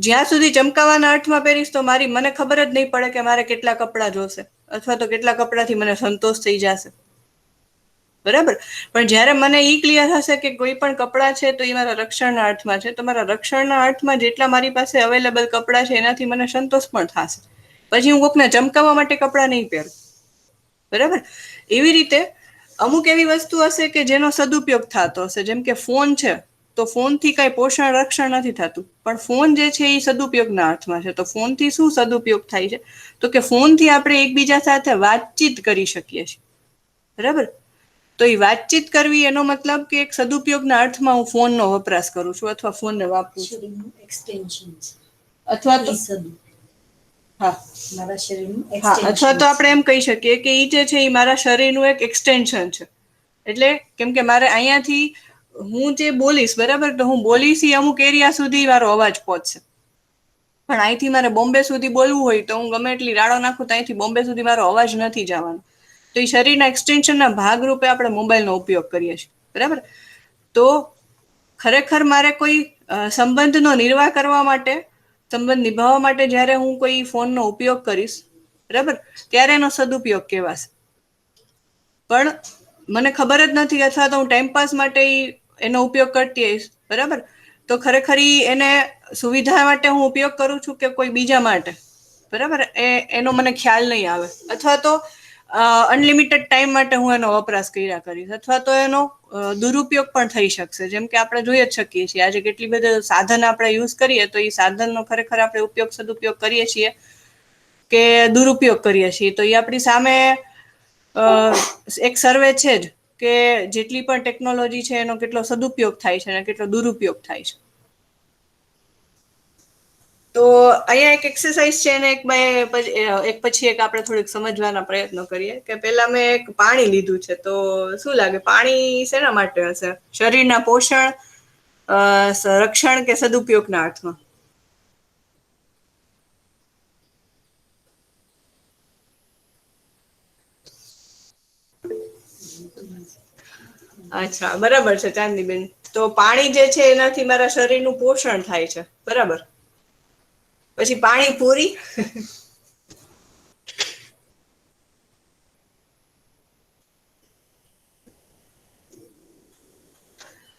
જ્યાં સુધી ચમકાવાના અર્થમાં પહેરીશ તો મને ખબર જ નહીં પડે કે મારે કેટલા કપડાં જોશે, અથવા તો કેટલા કપડાથી મને સંતોષ થઈ જશે. બરાબર? પણ જ્યારે મને ઈ ક્લિયર હશે કે કોઈ પણ કપડાં છે તો એ મારા રક્ષણના અર્થમાં છે, તો મારા રક્ષણના અર્થમાં જેટલા મારી પાસે અવેલેબલ કપડાં છે એનાથી મને સંતોષ પણ થશે. પછી હું કોકને ચમકાવવા માટે કપડાં નહીં પહેરું. બરાબર? એવી રીતે અમુક એવી વસ્તુ હશે કે જેનો સદુપયોગ થતો હશે, જેમ કે ફોન છે, તો ફોનથી કાંઈ પોષણ રક્ષણ નથી થતું, પણ ફોન જે છે એ સદુપયોગના અર્થમાં છે. તો ફોનથી શું સદુપયોગ થાય છે? તો કે ફોનથી આપણે એકબીજા સાથે વાતચીત કરી શકીએ છીએ. બરાબર? તો એ વાતચીત કરવી એનો મતલબ કે એક સદુપયોગના અર્થમાં હું ફોનનો વપરાશ કરું છું અથવા ફોનને વાપરું છું. એક્સટેન્શન છે. અથવા તો હા, મારા શરીરનું હા, અથવા તો આપણે એમ કહી શકીએ કે એ જે છે એ મારા શરીરનું એક એક્સટેન્શન છે. એટલે કેમ કે મારે અહીંયાથી હું જે બોલીશ, બરાબર, તો હું બોલીશ એ અમુક એરિયા સુધી મારો અવાજ પહોંચશે. પણ અહીંથી મારે બોમ્બે સુધી બોલવું હોય તો હું ગમે એટલી રાડો નાખું તો અહીંથી બોમ્બે સુધી મારો અવાજ નથી જવાનો. તો એ શરીરના એક્સટેન્શનના ભાગરૂપે આપણે મોબાઈલનો ઉપયોગ કરીએ છીએ. બરાબર? તો ખરેખર મારે કોઈ સંબંધનો નિર્વાહ કરવા માટે, સંબંધ નિભાવવા માટે જ્યારે હું કોઈ ફોનનો ઉપયોગ કરીશ, બરાબર, ત્યારે એનો સદુપયોગ કહેવાશે. પણ મને ખબર જ નથી, અથવા તો હું ટાઈમપાસ માટે એનો ઉપયોગ કરતી હોઈશ, બરાબર, તો ખરેખર એને સુવિધા માટે હું ઉપયોગ કરું છું કે કોઈ બીજા માટે, બરાબર, એનો મને ખ્યાલ નહીં આવે. અથવા તો અનલિમિટેડ ટાઈમ માટે હું એનો વપરાશ કર્યા કરીશ, અથવા તો એનો દુરુપયોગ પણ થઈ શકશે. જેમ કે આપણે જોઈ જ શકીએ છીએ આજે કેટલી બધા સાધન આપણે યુઝ કરીએ તો એ સાધનનો ખરેખર આપણે ઉપયોગ સદુપયોગ કરીએ છીએ કે દુરુપયોગ કરીએ છીએ. તો એ આપણી સામે એક સર્વે છે જ કે જેટલી પણ ટેકનોલોજી છે એનો કેટલો સદુપયોગ થાય છે અને કેટલો દુરુપયોગ થાય છે. તો અહીંયા એક એક્સરસાઇઝ છે એને એક પછી એક આપણે થોડીક સમજવાના પ્રયત્નો કરીએ. કે પેલા મેં એક પાણી લીધું છે, તો શું લાગે પાણી શેના માટે હશે? શરીરના પોષણ, રક્ષણ કે સદુપયોગના અર્થમાં? અચ્છા, બરાબર છે ચાંદનીબેન. તો પાણી જે છે એનાથી મારા શરીરનું પોષણ થાય છે, બરાબર. પછી પાણીપુરી.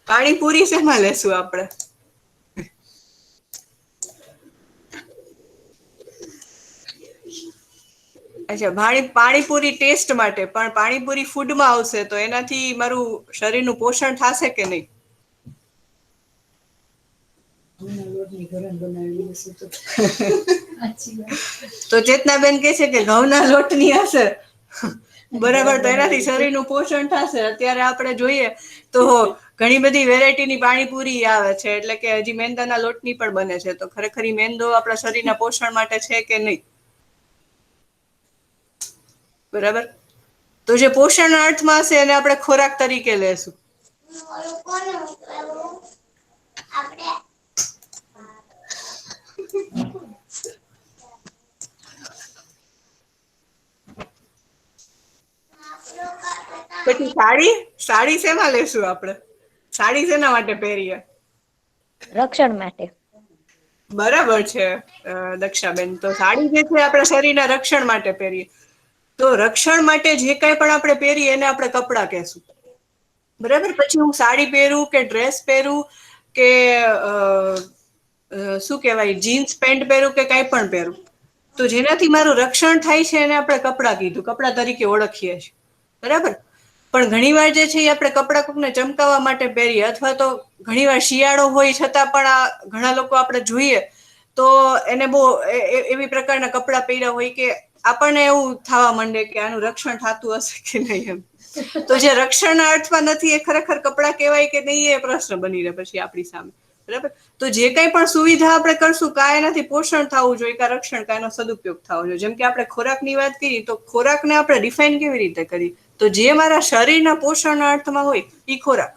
પાણીપુરી શેમાં લેશું આપણે? અચ્છા, પાણીપુરી ટેસ્ટ માટે, પણ પાણીપુરી ફૂડમાં આવશે તો એનાથી મારું શરીરનું પોષણ થશે કે નહીં? તો ચેતનાબેન કે છે કે ઘઉંના લોટની હશે, બરાબર. તો એનાથી શરીરનું પોષણ થશે. અત્યારે આપણે જોઈએ તો ઘણી બધી વેરાયટીની પાણીપુરી આવે છે, એટલે કે હજી મેંદાના લોટની પણ બને છે. તો ખરેખર મેંદો આપણા શરીરના પોષણ માટે છે કે નહીં? બરાબર. તો જે પોષણના અર્થમાં હશે એને આપણે ખોરાક તરીકે લેશું. પછી સાડી શેમાં લેશું આપણે? સાડી શેના માટે પહેરીએ? રક્ષણ માટે. બરાબર છે દક્ષાબેન. તો સાડી જે છે આપણા શરીરના રક્ષણ માટે પહેરીએ. તો રક્ષણ માટે જે કાંઈ પણ આપણે પહેરીએ એને આપણે કપડાં કહેશું, બરાબર. પછી હું સાડી પહેરું કે ડ્રેસ પહેરું કે શું કહેવાય જીન્સ પેન્ટ પહેરું કે કાંઈ પણ પહેરું, તો જેનાથી મારું રક્ષણ થાય છે એને આપણે કપડાં કીધું, કપડાં તરીકે ઓળખીએ છીએ, બરાબર. પણ ઘણીવાર જે છે એ આપણે કપડાં કોકને ચમકાવવા માટે પહેરીએ, અથવા તો ઘણીવાર શિયાળો હોય છતાં પણ ઘણા લોકો આપણે જોઈએ તો એને બહુ એવી પ્રકારના કપડાં પહેર્યા હોય કે આપણને એવું થવા માંડે કે આનું રક્ષણ થતું હશે કે નહીં એમ. તો જે રક્ષણના અર્થમાં નથી એ ખરેખર કપડાં કહેવાય કે નહીં એ પ્રશ્ન બની રહે પછી આપણી સામે, બરાબર. તો જે કંઈ પણ સુવિધા આપણે કરશું કાં એનાથી પોષણ થવું જોઈએ, કાં રક્ષણ, કાં એનો સદુપયોગ થવો જોઈએ. જેમ કે આપણે ખોરાકની વાત કરી તો ખોરાકને આપણે ડિફાઈન કેવી રીતે કરી? તો જે મારા શરીરના પોષણના અર્થમાં હોય એ ખોરાક,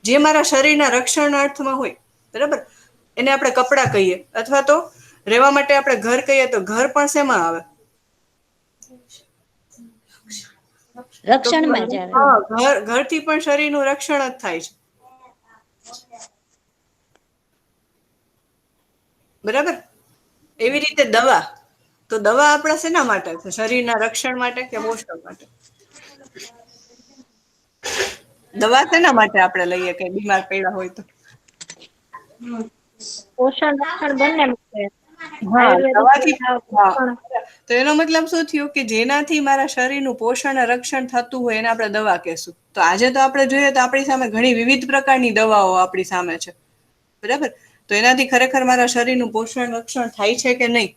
જે મારા શરીરના રક્ષણના અર્થમાં હોય, બરાબર, એને આપણે કપડાં કહીએ. અથવા તો રહેવા માટે આપણે ઘર કહીએ તો ઘર પણ શેમાં આવે? રક્ષણમાં જ આવે. હા, ઘરથી પણ શરીરનું રક્ષણ જ થાય છે, બરાબર. એવી રીતે દવા, તો દવા આપણા શેના માટે છે? શરીરના રક્ષણ માટે કે પોષણ માટે? દવા શેના માટે આપણે લઈએ કે બીમાર પડ્યા હોય તો? પોષણ રક્ષણ બંને માટે. હા, દવાથી. આયુર્વેદિક હા, તો એનો મતલબ શું થયું કે જેનાથી મારા શરીરનું પોષણ રક્ષણ થતું હોય એને આપણે દવા કહેશું. તો આજે તો આપણે જોઈએ તો આપણી સામે ઘણી વિવિધ પ્રકારની દવાઓ આપણી સામે છે, બરાબર. તો એનાથી ખરેખર મારા શરીરનું પોષણ રક્ષણ થાય છે કે નહીં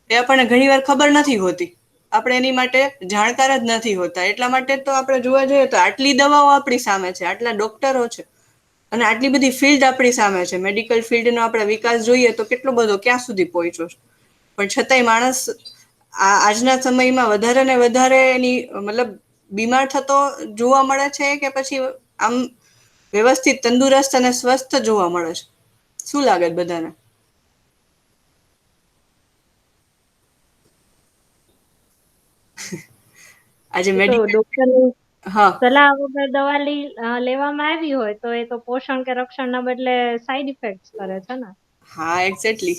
એ આપણને ઘણીવાર ખબર નથી હોતી, આપણે એની માટે જાણકાર જ નથી હોતા. એટલા માટે તો આપણે જોવા જઈએ તો આટલી દવાઓ આપણી સામે છે, આટલા ડોક્ટરો છે અને આટલી બધી ફિલ્ડ આપણી સામે છે. મેડિકલ ફિલ્ડનો આપણે વિકાસ જોઈએ તો કેટલો બધો ક્યાં સુધી પહોંચ્યો છે. પણ છતાંય માણસ આજના સમયમાં વધારે ને વધારે એની મતલબ બીમાર થતો જોવા મળે છે કે પછી આમ વ્યવસ્થિત તંદુરસ્ત અને સ્વસ્થ જોવા મળે છે? શું લાગે બધાને? આજે મેડિકલ. ડોક્ટરની હા, સલાહ વગર દવા લેવામાં આવી હોય તો એ તો પોષણ કે રક્ષણના બદલે સાઈડ ઇફેક્ટ કરે છે ને. હા, એક્ઝેક્ટલી.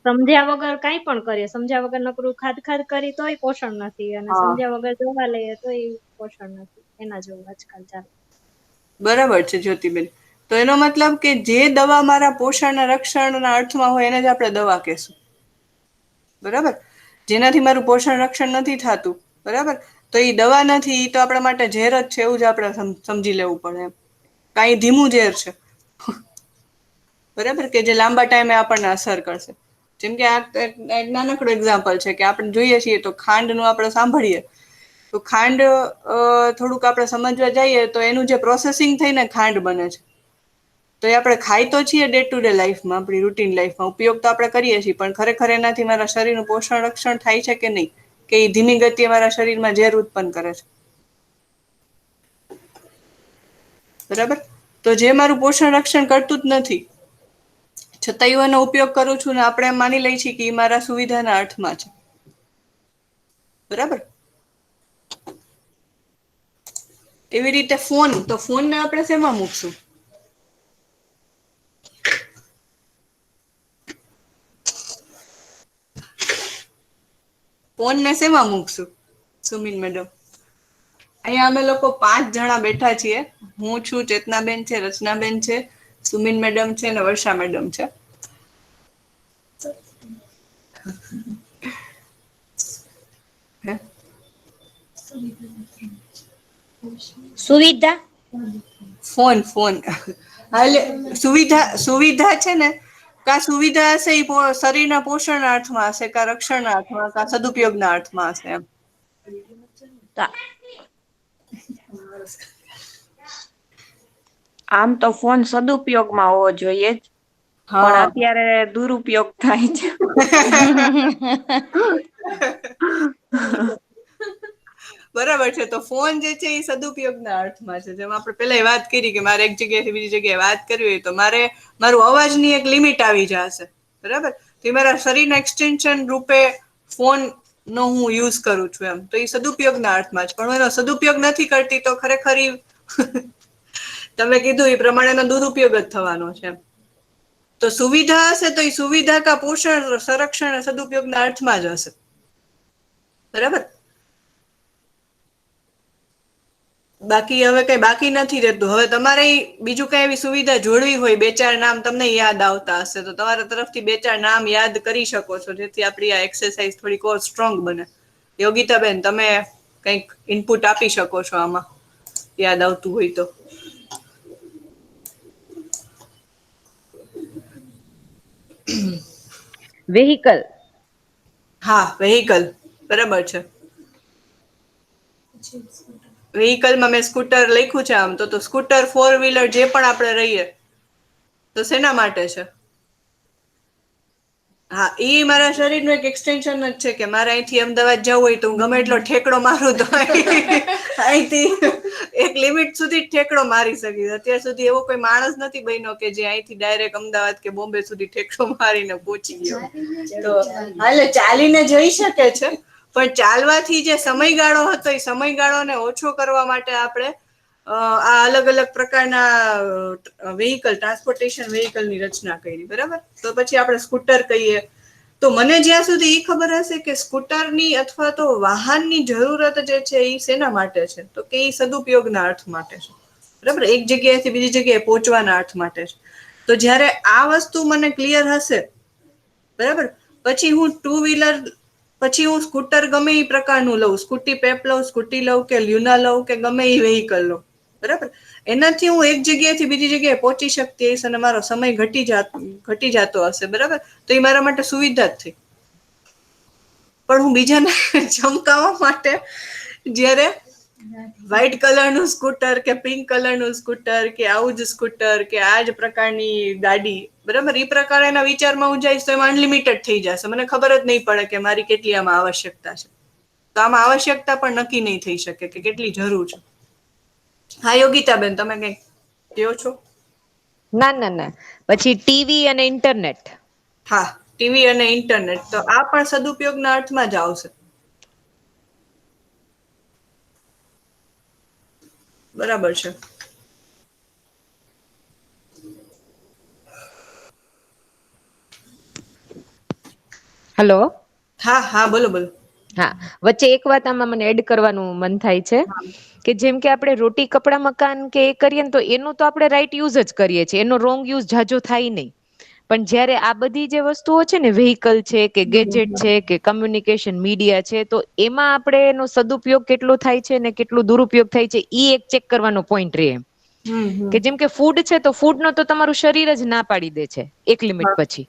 સમજ્યા વગર કાંઈ પણ કરીએ, સમજ્યા વગર નકરું ખાદ કરી તોય પોષણ નથી, અને હા, સમજ્યા વગર દવા લઈએ તોય પોષણ નથી. એના જેવું આજકાલ ચાલે. બરાબર છે જ્યોતિબેન. તો એનો મતલબ કે જે દવા મારા પોષણના રક્ષણના અર્થમાં હોય એને જ આપણે દવા કહેશું. બરાબર? જેનાથી મારું પોષણ રક્ષણ નથી થતું, બરાબર, તો એ દવા નથી, એ તો આપણા માટે ઝેર જ છે એવું જ આપણે સમજી લેવું પડે એમ. કાંઈ ધીમું ઝેર છે, બરાબર, કે જે લાંબા ટાઈમે આપણને અસર કરશે. જેમ કે આ એક નાનકડું એક્ઝામ્પલ છે કે આપણે જોઈએ છીએ તો ખાંડનું આપણે સાંભળીએ તો ખાંડ થોડુંક આપણે સમજવા જઈએ તો એનું જે પ્રોસેસિંગ થઈને ખાંડ બને છે, તો એ આપણે ખાઈ તો છીએ ડે ટુ ડે લાઈફમાં, આપણી રૂટીન લાઈફમાં ઉપયોગ તો આપણે કરીએ છીએ, પણ ખરેખર એનાથી મારા શરીરનું પોષણ રક્ષણ થાય છે કે નહીં, કે એ ધીમી ગતિએ મારા શરીરમાં ઝેર ઉત્પન્ન કરે છે. બરાબર? તો જે મારું પોષણ રક્ષણ કરતું જ નથી, છતાં હું એનો ઉપયોગ કરું છું ને આપણે એમ માની લઈએ છીએ કે એ મારા સુવિધાના અર્થમાં છે. બરાબર? એવી રીતે ફોન, તો ફોનને આપણે શેમાં મૂકશું? ફોનને શેમાં મૂકશું, સુમિન મેડમ? અહીંયા અમે લોકો 5 જણા બેઠા છીએ. હું છું, ચેતનાબેન છે, રચનાબેન છે, સુમિન મેડમ છે અને વર્ષા મેડમ છે. હે? સુવિધા. ફોન હાલે સુવિધા છે ને, કા સુવિધા હશે એ શરીરના પોષણના અર્થમાં હશે, કા રક્ષણના અર્થમાં, કા સદુપયોગના અર્થમાં હશે એમ. તો આમ તો ફોન સદુપયોગમાં હોવો જોઈએ જ, પણ હા. અત્યારે દુરુપયોગ થાય છે. બરાબર છે. તો ફોન જે છે એ સદુપયોગના અર્થમાં છે. જેમ આપણે પહેલા વાત કરી કે મારે એક જગ્યાએથી બીજી જગ્યાએ વાત કરવી હોય તો મારે મારું અવાજની એક લિમિટ આવી જશે. બરાબર? તો એ મારા શરીરના એક્સટેન્શન રૂપે ફોન નો હું યુઝ કરું છું એમ. તો એ સદુપયોગના અર્થમાં છે. પણ હું એનો સદુપયોગ નથી કરતી તો ખરેખર તમે કીધું એ પ્રમાણેનો દુરુપયોગ જ થવાનો છે એમ. તો સુવિધા હશે તો એ સુવિધા કા પોષણ, સંરક્ષણ, સદુપયોગના અર્થમાં જ હશે. બરાબર? બાકી હવે કઈ બાકી નથી રહેતું. હવે તમારે બીજું કઈ એવી સુવિધા જોડવી હોય, 2-4 નામ તમને યાદ આવતા હશે તો તમારા તરફથી 2-4 નામ યાદ કરી શકો છો, જેથી આપણી આ એક્સરસાઇઝ થોડીક ઓર સ્ટ્રોંગ બને. યોગિતાબેન, તમે કંઈક ઇનપુટ આપી શકો છો આમાં, યાદ આવતું હોય તો. વેહિકલ. હા, વેહિકલ બરાબર છે. વ્હીકલમાં મેં સ્કૂટર લખ્યું છે આમ તો સ્કૂટર, 4 વ્હીલર જે પણ આપણે રહીએ તો શેના માટે છે? હા, એ મારા શરીરનું એક એક્સટેન્શન જ છે કે મારે અહીંથી અમદાવાદ જવું હોય તો હું ગમે એટલો ઠેકડો મારું તો અહીંથી એક લિમિટ સુધી ઠેકડો મારી શકીશ. અત્યાર સુધી એવો કોઈ માણસ નથી બન્યો કે જે અહીંથી ડાયરેક્ટ અમદાવાદ કે બોમ્બે સુધી ઠેકડો મારીને પહોંચી ગયો. તો હાલે ચાલીને જઈ શકે છે, પણ ચાલવાથી જે સમયગાળો હતો એ સમયગાળોને ઓછો કરવા માટે આપણે આ અલગ અલગ પ્રકારના વેહિકલ, ટ્રાન્સપોર્ટેશન વેહિકલની રચના કરી. બરાબર? તો પછી આપણે સ્કૂટર કહીએ. તો મને જ્યાં સુધી એ ખબર હશે કે સ્કૂટરની અથવા તો વાહનની જરૂરત જે છે એ શેના માટે છે, તો કે એ સદુપયોગના અર્થ માટે છે. બરાબર? એક જગ્યાએથી બીજી જગ્યાએ પહોંચવાના અર્થ માટે છે. તો જ્યારે આ વસ્તુ મને ક્લિયર હશે, બરાબર, પછી હું 2 વ્હીલર, પછી હું સ્કૂટર ગમે એ પ્રકારનું લઉં, સ્કૂટી પેપ લઉં, સ્કૂટી લઉં કે લ્યુના લઉં કે ગમે એ વેહિકલ લઉં, બરાબર, એનાથી હું એક જગ્યાએથી બીજી જગ્યાએ પહોંચી શકતી હશે અને મારો સમય ઘટી જતો હશે. બરાબર? તો એ મારા માટે સુવિધા જ થઈ. પણ હું બીજાને ચમકાવવા માટે જ્યારે વ્હાઈટ કલરનું સ્કૂટર કે પિંક કલરનું સ્કૂટર કે આવું જ સ્કૂટર કે આ જ પ્રકારની ગાડી, બરાબર, એ પ્રકારના વિચારમાં હું જઈશ તો એમાં અનલિમિટેડ થઈ જશે. મને ખબર જ નહીં પડે કે મારી કેટલી આમાં આવશ્યકતા છે. તો આમાં આવશ્યકતા પણ નક્કી નહીં થઈ શકે કે કેટલી જરૂર છે. હા, યોગિતાબેન, તમે કંઈક કહો છો? ના. પછી ટીવી અને ઇન્ટરનેટ. હા, ટીવી અને ઇન્ટરનેટ, તો આ પણ સદુપયોગના અર્થમાં જ આવશે. બરાબર છે. હલો. હા, બોલો. હા, વચ્ચે એક વાત આમાં મને એડ કરવાનું મન થાય છે કે જેમ કે આપણે રોટી કપડા મકાન કે એ કરીએ ને તો એનો તો આપણે રાઈટ યુઝ જ કરીએ છીએ, એનો રોંગ યુઝ જાજો થાય નહીં. પણ જ્યારે આ બધી જે વસ્તુઓ છે ને, વેહિકલ છે કે ગેજેટ છે કે કમ્યુનિકેશન મીડિયા છે, તો એમાં આપણે એનો સદુપયોગ કેટલો થાય છે ને કેટલો દુરુપયોગ થાય છે ઈ એક ચેક કરવાનો પોઈન્ટ રહે. કે જેમ કે ફૂડ છે તો ફૂડ નો તો તમારું શરીર જ ના પાડી દે છે એક લિમિટ પછી.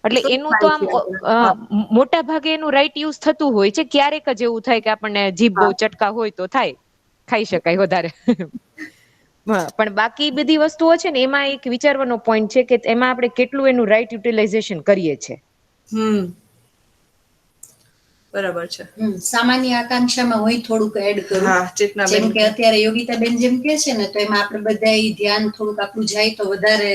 એટલે એનું તો આમ મોટા ભાગે એનું રાઈટ યુઝ થતું હોય છે. ક્યારેક જ એવું થાય કે આપણને જીભ બહુ ચટકા હોય તો થાય, ખાઈ શકાય વધારે. પણ બાકી બધી વસ્તુઓ છે ને એમાં એક વિચારવાનો પોઈન્ટ છે કે એમાં આપણે કેટલું એનું રાઈટ યુટિલાઇઝેશન કરીએ છીએ. બરાબર છે. સામાન્ય આકાંક્ષામાં હું થોડુંક એડ કરું. જેમ કે અત્યારે યોગિતાબેન જેમ કે છે ને, તો એમાં આપણે બધા ધ્યાન થોડુંક આપણું જાય તો વધારે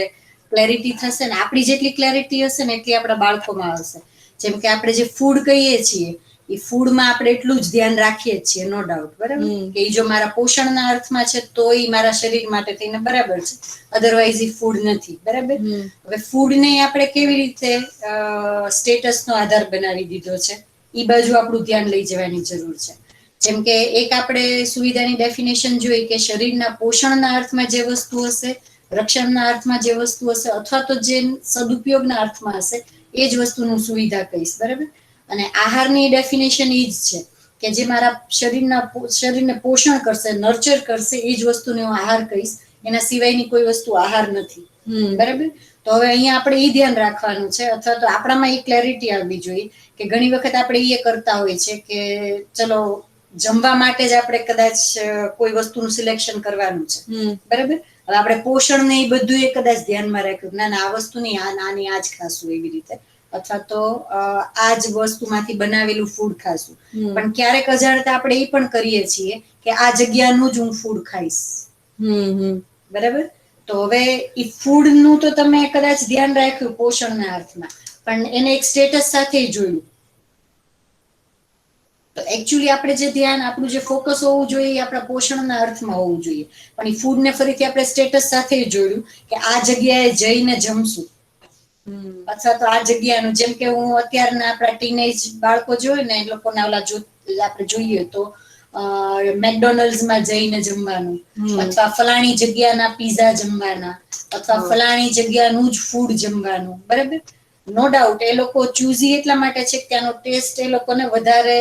ક્લેરિટી થશે ને. આપણી જેટલી ક્લેરિટી હશે ને એટલી આપણા બાળકોમાં આવશે. જેમ કે આપણે જે ફૂડ કહીએ છીએ એ ફૂડમાં આપણે એટલું જ ધ્યાન રાખીએ જ છીએ, નો ડાઉટ, બરાબર, કે એ જો મારા પોષણના અર્થમાં છે તો એ મારા શરીર માટે થઈને બરાબર છે, અધરવાઇઝ એ ફૂડ નથી, બરાબર. હવે ફૂડને આપણે કેવી રીતે સ્ટેટસનો આધાર બનાવી દીધો છે, એ બાજુ આપણું ધ્યાન લઈ જવાની જરૂર છે. જેમ કે એક આપણે સુવિધાની ડેફિનેશન જોઈ કે શરીરના પોષણના અર્થમાં જે વસ્તુ હશે, રક્ષણના અર્થમાં જે વસ્તુ હશે, અથવા તો જે સદુપયોગના અર્થમાં હશે એ જ વસ્તુનું સુવિધા કહીશ, બરાબર. અને આહારની ડેફિનેશન એ જ છે કે જે મારા શરીરને પોષણ કરશે, નર્ચર કરશે, એ જ વસ્તુને હું આહાર કહીશ. એના સિવાયની કોઈ વસ્તુ આહાર નથી, બરાબર. તો હવે અહીંયા આપણે એ ધ્યાન રાખવાનું છે, અથવા તો આપણામાં એ ક્લેરિટી આવવી જોઈએ કે ઘણી વખત આપણે એ કરતા હોય છે કે ચલો જમવા માટે જ આપણે કદાચ કોઈ વસ્તુનું સિલેક્શન કરવાનું છે, બરાબર. હવે આપણે પોષણ ને એ બધું એ કદાચ ધ્યાનમાં રાખ્યું, ના આ વસ્તુ નહીં, આની આ જ ખાશું એવી રીતે, અથવા તો આ જ વસ્તુમાંથી બનાવેલું ફૂડ ખાશું. પણ ક્યારેક અજાણતા આપણે એ પણ કરીએ છીએ કે આ જગ્યાનું જ હું ફૂડ ખાઈશ, બરાબર. તો હવે એ ફૂડનું તો તમે કદાચ ધ્યાન રાખ્યું પોષણના અર્થમાં, પણ એને એક સ્ટેટસ સાથે જોયું. તો એકચ્યુઅલી આપણે જે ધ્યાન, આપણું જે ફોકસ હોવું જોઈએ એ આપણા પોષણના અર્થમાં હોવું જોઈએ. પણ એ ફૂડને ફરીથી આપણે સ્ટેટસ સાથે જોયું કે આ જગ્યાએ જઈને જમશું, અથવા તો આ જગ્યાનું, જેમ કે હું અત્યારના આપણા ટીનેજ બાળકો જોયું ને, એ લોકોના ઓલા આપણે જોઈએ તો મેકડોનલ્ડ્સમાં જઈને જમવાનું, અથવા ફલાણી જગ્યાના પીઝા જમવાના, અથવા ફલાણી જગ્યાનું જ ફૂડ જમવાનું, બરાબર. નો ડાઉટ એ લોકો ચૂઝી એટલા માટે છે કે ત્યાંનો ટેસ્ટ એ લોકોને વધારે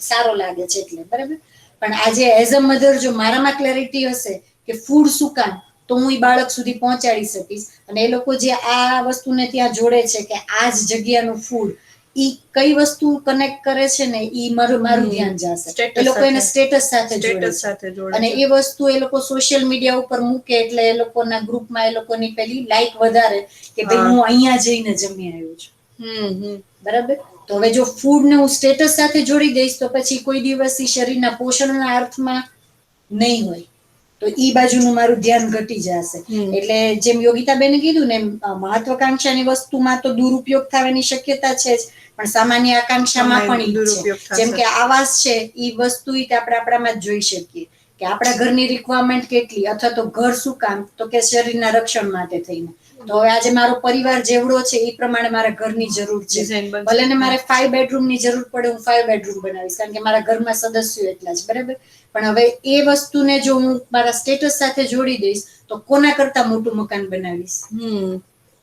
સારો લાગે છે એટલે, બરાબર. પણ આજે એઝ અ મધર જો મારામાં ક્લેરિટી હશે કે ફૂડ શું કામ, તો હું એ બાળક સુધી પહોંચાડી શકીશ. અને એ લોકો જે આ વસ્તુને ત્યાં જોડે છે કે આ જ જગ્યાનું ફૂડ, ઈ કઈ વસ્તુ કનેક્ટ કરે છે ને ઈ મારું ધ્યાન જશે. એ લોકો એને સ્ટેટસ સાથે જોડે છે, અને એ વસ્તુ એ લોકો સોશિયલ મીડિયા ઉપર મૂકે એટલે એ લોકોના ગ્રુપમાં એ લોકોની પેલી લાઈક વધારે કે ભાઈ હું અહીંયા જઈને જમી આવ્યો છું, બરાબર. તો હવે જો ફૂડને હું સ્ટેટસ સાથે જોડી દઈશ તો પછી કોઈ દિવસ શરીરના પોષણના અર્થમાં નહીં હોય, તો ઈ બાજુનું મારું ધ્યાન ઘટી જશે. એટલે જેમ યોગિતાબેને કીધું ને, મહત્વાકાંક્ષાની વસ્તુમાં તો દુરુપયોગ થવાની શક્યતા છે જ, પણ સામાન્ય આકાંક્ષામાં પણ ઈ છે. જેમ કે આવાસ છે, ઈ વસ્તુ આપણે આપણામાં જ જોઈ શકીએ કે આપણા ઘરની રિક્વાયરમેન્ટ કેટલી, અથવા તો ઘર શું કામ, તો કે શરીરના રક્ષણ માટે થઈને. તો હવે આજે મારો પરિવાર જેવડો છે એ પ્રમાણે મારા ઘરની જરૂર છે. ભલે ને મારે 5 બેડરૂમની જરૂર પડે, હું 5 બેડરૂમ બનાવીશ, કારણ કે મારા ઘરમાં સદસ્યો એટલા જ, બરાબર. પણ હવે એ વસ્તુને જો હું મારા સ્ટેટસ સાથે જોડી દઈશ તો કોના કરતા મોટું મકાન બનાવીશ,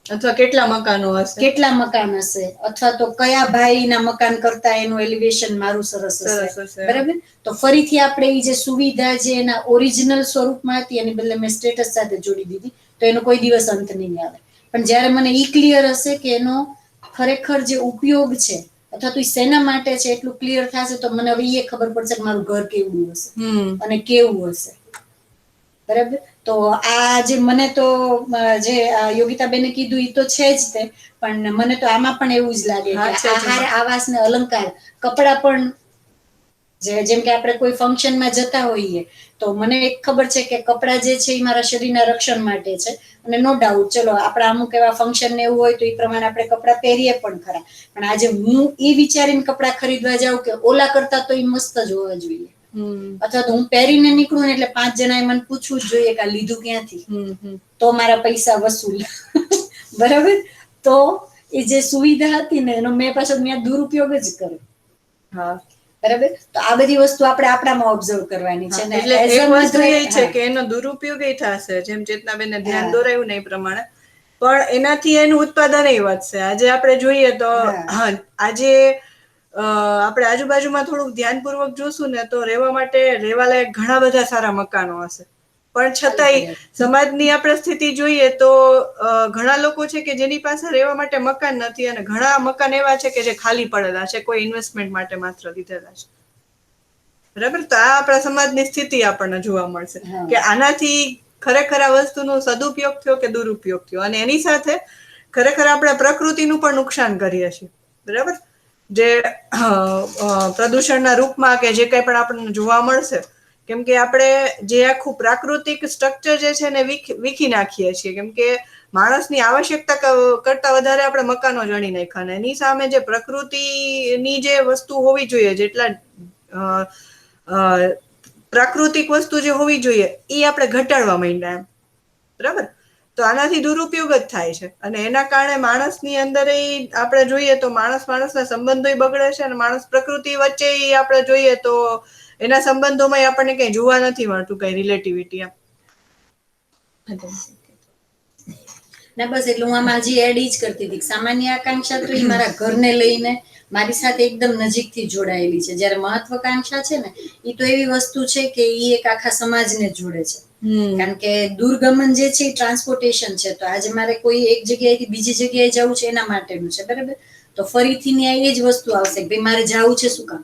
અથવા કેટલા મકાન હશે, અથવા તો કયા ભાઈના મકાન કરતા એનું એલિવેશન મારું સરસ હશે, બરાબર. તો ફરીથી આપણે એ જે સુવિધા જે એના ઓરિજિનલ સ્વરૂપમાં હતી એની બદલે મેં સ્ટેટસ સાથે જોડી દીધી, તો એનો કોઈ દિવસ અંત નહીં આવે. પણ જ્યારે મને ઈ ક્લિયર હશે કે એનો ખરેખર જે ઉપયોગ છે, અથવા તો શેના માટે છે, એટલું ક્લિયર થશે તો મને હવે એ ખબર પડશે કે મારું ઘર કેવું હશે અને કેવું હશે, બરાબર. તો આ જે મને તો જે યોગિતાબેને કીધું એ તો છે જ તે, પણ મને તો આમાં પણ એવું જ લાગે કે આહાર, આવાસ ને અલંકાર, કપડા પણ જેમ કે આપણે કોઈ ફંક્શનમાં જતા હોઈએ તો મને એક ખબર છે કે કપડાં જે છે એ મારા શરીરના રક્ષણ માટે છે. અને નો ડાઉટ ચલો આપણા અમુક એવા ફંક્શન ને એવું હોય તો એ પ્રમાણે આપણે કપડાં પહેરીએ પણ ખરા, પણ આજે હું એ વિચારીને કપડાં ખરીદવા જાઉં કે ઓલા કરતા તો એ મસ્ત જ હોવા જોઈએ, અથવા તો હું પહેરીને નીકળું ને એટલે 5 જણાએ મને પૂછવું જ જોઈએ કે આ લીધું ક્યાંથી, તો મારા પૈસા વસૂલ, બરાબર. તો એ જે સુવિધા હતી ને એનો મેં પાછો દુરુપયોગ જ કર્યો. બરાબર. તો આ બધી વસ્તુ આપણે આપણામાં ઓબ્ઝર્વ કરવાની છે. એટલે એક વસ્તુ એ છે કે એનો દુરુપયોગ થશે, જેમ ચેતનાબેને ધ્યાન દોરાયું ને એ પ્રમાણે, પણ એનાથી એનું ઉત્પાદન વધશે. આજે આપણે જોઈએ તો આજે આપણે આજુબાજુમાં થોડુંક ધ્યાનપૂર્વક જોશું ને તો રહેવા માટે રહેવાલાયક ઘણા બધા સારા મકાનો હશે, પણ છતાંય સમાજની આપણે સ્થિતિ જોઈએ તો ઘણા લોકો છે કે જેની પાસે રહેવા માટે મકાન નથી, અને ઘણા મકાન એવા છે કે જે ખાલી પડેલા છે, કોઈ ઇન્વેસ્ટમેન્ટ માટે માત્ર લીધેલા છે. બરાબર. તો આ આપણા સમાજની સ્થિતિ આપણને જોવા મળશે કે આનાથી ખરેખર આ વસ્તુનો સદુપયોગ થયો કે દુરુપયોગ થયો, અને એની સાથે ખરેખર આપણે પ્રકૃતિનું પણ નુકસાન કરીએ છીએ. બરાબર. જે પ્રદૂષણના રૂપમાં કે જે કંઈ પણ આપણને જોવા મળશે, કેમ કે આપણે જે આખું પ્રાકૃતિક સ્ટ્રક્ચર જે છે ને વીખી નાખીએ છીએ, કેમ કે માણસની આવશ્યકતા કરતા વધારે આપણે મકાનો જણી નાખ્યા, અને એની સામે જે પ્રકૃતિની જે વસ્તુ હોવી જોઈએ, જેટલા પ્રાકૃતિક વસ્તુ જે હોવી જોઈએ એ આપણે ઘટાડવા માંડ્યા. બરાબર. તો આનાથી દુરુપયોગ જ થાય છે, અને એના કારણે માણસની અંદર આપણે જોઈએ તો માણસના સંબંધો બગડે છે, અને માણસ પ્રકૃતિ વચ્ચે આપણે જોઈએ તો એના સંબંધોમાં આપણને કઈ જોવા નથી મળતું, કઈ રિલેટિવિટી. ના બસ એટલે હું આમાં હજી એડ જ કરતી હતી. સામાન્ય આકાંક્ષા તો એ મારા ઘરને લઈને મારી સાથે એકદમ નજીકથી જોડાયેલી છે. જ્યારે મહત્વાકાંક્ષા છે ને એ તો એવી વસ્તુ છે કે એ એક આખા સમાજને જોડે છે. કારણ કે દૂરગમન જે છે એ ટ્રાન્સપોર્ટેશન છે. તો આજે મારે કોઈ એક જગ્યાએથી બીજી જગ્યાએ જવું છે એના માટેનું છે. બરાબર. તો ફરીથી ન્યાય એ જ વસ્તુ આવશે કે ભાઈ મારે જવું છે શું કામ.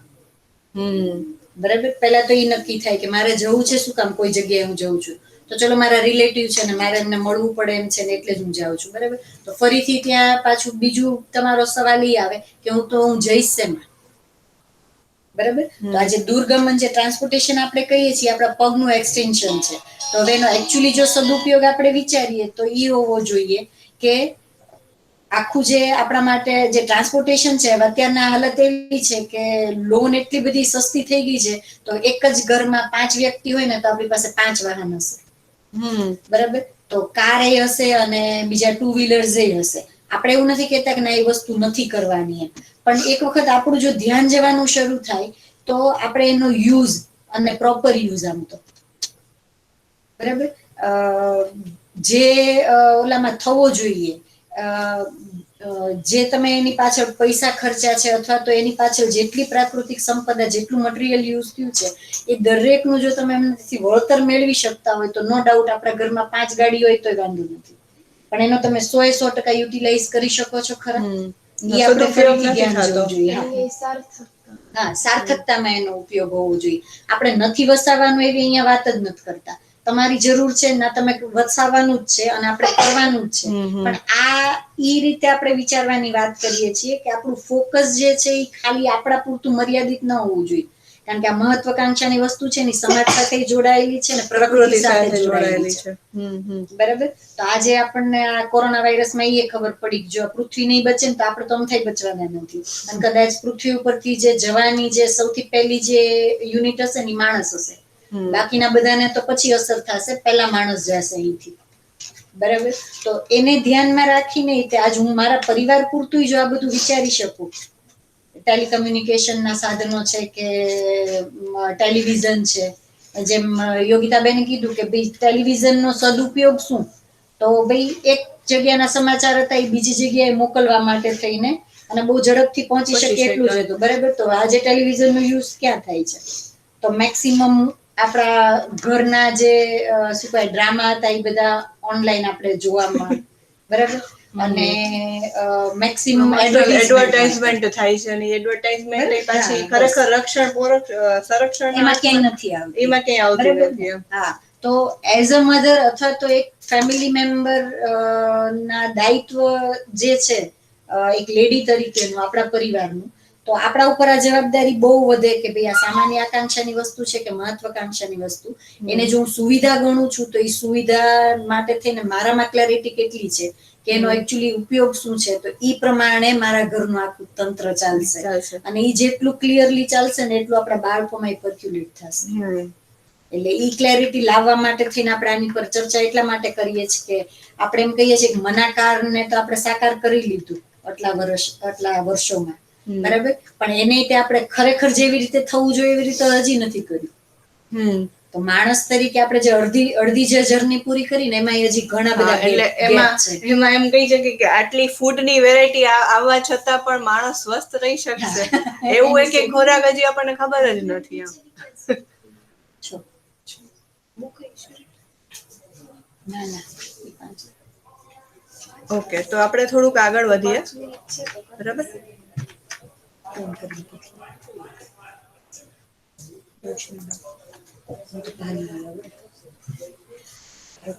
બરાબર. પહેલા તો એ નક્કી થાય કે મારે જવું છે શું કામ, કોઈ જગ્યાએ હું જઉં છું તો ચલો મારા રિલેટિવ છે ને મારે એમને મળવું પડે એમ છે ને એટલે જ હું જાઉં છું. બરાબર. તો ફરીથી ત્યાં પાછું બીજું તમારો સવાલ એ આવે કે હું જઈશ શેમાં. બરાબર. તો આજે દૂરગમન જે ટ્રાન્સપોર્ટેશન આપણે કહીએ છીએ આપણા પગનું એક્સટેન્શન છે. તો હવે એનો એકચ્યુઅલી જો સદુપયોગ આપણે વિચારીએ તો એ હોવો જોઈએ કે આખું જે આપણા માટે જે ટ્રાન્સપોર્ટેશન છે અત્યારના હાલત એવી છે કે લોન એટલી બધી સસ્તી થઈ ગઈ છે, તો એક જ ઘરમાં 5 વ્યક્તિ હોય ને તો આપણી પાસે 5 વાહન હશે. બરાબર. તો કાર એ હશે અને બીજા 2 વ્હીલર્સ એ હશે. આપણે એવું નથી કહેતા કે ના એ વસ્તુ નથી કરવાની એમ, પણ એક વખત આપણું જો ધ્યાન જવાનું શરૂ થાય તો આપણે એનો યુઝ અને પ્રોપર યુઝ આમ તો બરાબર જે ઓલામાં થવો જોઈએ, જે તમે એની પાછળ પૈસા ખર્ચ્યા છે અથવા તો એની પાછળ જેટલી પ્રાકૃતિક સંપદા જેટલું મટીરિયલ યુઝ થયું છે એ દરેકનું જો તમે એમથી વળતર મેળવી શકતા હોય તો નો ડાઉટ આપણા ઘરમાં 5 ગાડી હોય તો વાંધો નથી, પણ એનો તમે 100% યુટિલાઇઝ કરી શકો છો ખરા. એ આપણે ફરીથી ધ્યાન જવું જોઈએ. સાર્થકતામાં એનો ઉપયોગ હોવો જોઈએ. આપણે નથી વસાવવાનું એવી અહીંયા વાત જ નથી કરતા. તમારી જરૂર છે ના તમે વસાવવાનું જ છે અને આપણે કરવાનું જ છે, પણ આ ઈ રીતે આપણે વિચારવાની વાત કરીએ છીએ કે આપણું ફોકસ જે છે એ ખાલી આપણા પૂરતું મર્યાદિત ન હોવું જોઈએ. કારણ કે આ મહત્વાકાંક્ષાની વસ્તુ છે ને સમાજ સાથે જોડાયેલી છે ને પ્રકૃતિ સાથે જોડાયેલી છે. બરાબર. તો આજે આપણને આ કોરોના વાયરસમાં એ ખબર પડી કે જો પૃથ્વી નહીં બચે ને તો આપણે તો અમથાય બચવાના નથી, અને કદાચ પૃથ્વી ઉપરથી જે જવાની જે સૌથી પહેલી જે યુનિટ હશે ને માણસ હશે. બાકીના બધાને તો પછી અસર થશે, પહેલા માણસ જશે અહીંથી. બરાબર. તો એને ધ્યાનમાં રાખીને આજ હું મારા પરિવાર પૂરતું જો આ બધું વિચારી શકું. ટેલિકમ્યુનિકેશન ના સાધનો છે કે ટેલિવિઝન છે, જેમ યોગિતાબેને કીધું કે ભાઈ ટેલિવિઝન નો સદુપયોગ શું, તો ભાઈ એક જગ્યાના સમાચાર હતા એ બીજી જગ્યાએ મોકલવા માટે થઈને અને બહુ ઝડપથી પહોંચી શકે એટલું જ હતું. બરાબર. તો આજે ટેલિવિઝન નો યુઝ ક્યાં થાય છે, તો મેક્સિમમ આપણા ઘરના જે શું કહેવાય ડ્રામા હતા એ બધા ઓનલાઈન આપણે જોવામાં. બરાબર. અને મેક્સિમમ એડવર્ટાઇઝમેન્ટ થાય છે, અને એડવર્ટાઇઝમેન્ટ પાછી ખરેખર સંરક્ષણ એમાં ક્યાંય નથી આવતું. એમાં ક્યાંય આવતું નથી. હા. તો એઝ અ મધર અથવા તો એક ફેમિલી મેમ્બર ના દાયિત્વ જે છે એક લેડી તરીકેનું આપણા પરિવારનું, તો આપણા ઉપર આ જવાબદારી બહુ વધે કે ભાઈ આ સામાન્ય આકાંક્ષાની વસ્તુ છે કે મહત્વાકાંક્ષાની વસ્તુ, એને જો હું સુવિધા ગણું છું તો એ સુવિધા માટે થઈને મારામાં ક્લેરિટી કેટલી છે કે એનો એકચ્યુઅલી ઉપયોગ શું છે, તો ઈ પ્રમાણે મારા ઘરનું આખું તંત્ર ચાલશે. અને ઈ જેટલું ક્લિયરલી ચાલશે ને એટલું આપણા બાળકોમાં પર્ક્યુલેટ થશે. એટલે ઈ ક્લેરિટી લાવવા માટે થઈને આપણે આની પર ચર્ચા એટલા માટે કરીએ છીએ કે આપણે એમ કહીએ છીએ કે મનાકાર ને તો આપણે સાકાર કરી લીધું આટલા વર્ષોમાં, બરાબર, પણ એને તે આપણે ખરેખર જેવી રીતે થવું જોઈએ એવી રીતે હજી નથી કર્યું. તો માણસ તરીકે આપણે જે અડધી જે જર્ની પૂરી કરીને એમાં હજી ઘણા બધા એટલે એમાં એમ કહી શકીએ કે આટલી ફૂડની વેરાયટી આવવા છતાં પણ માણસ સ્વસ્થ રહી શકશે એવું એક ખોરાક હજી આપણને ખબર જ નથી એમ. ઓકે, તો આપણે થોડુંક આગળ વધીએ. બરાબર.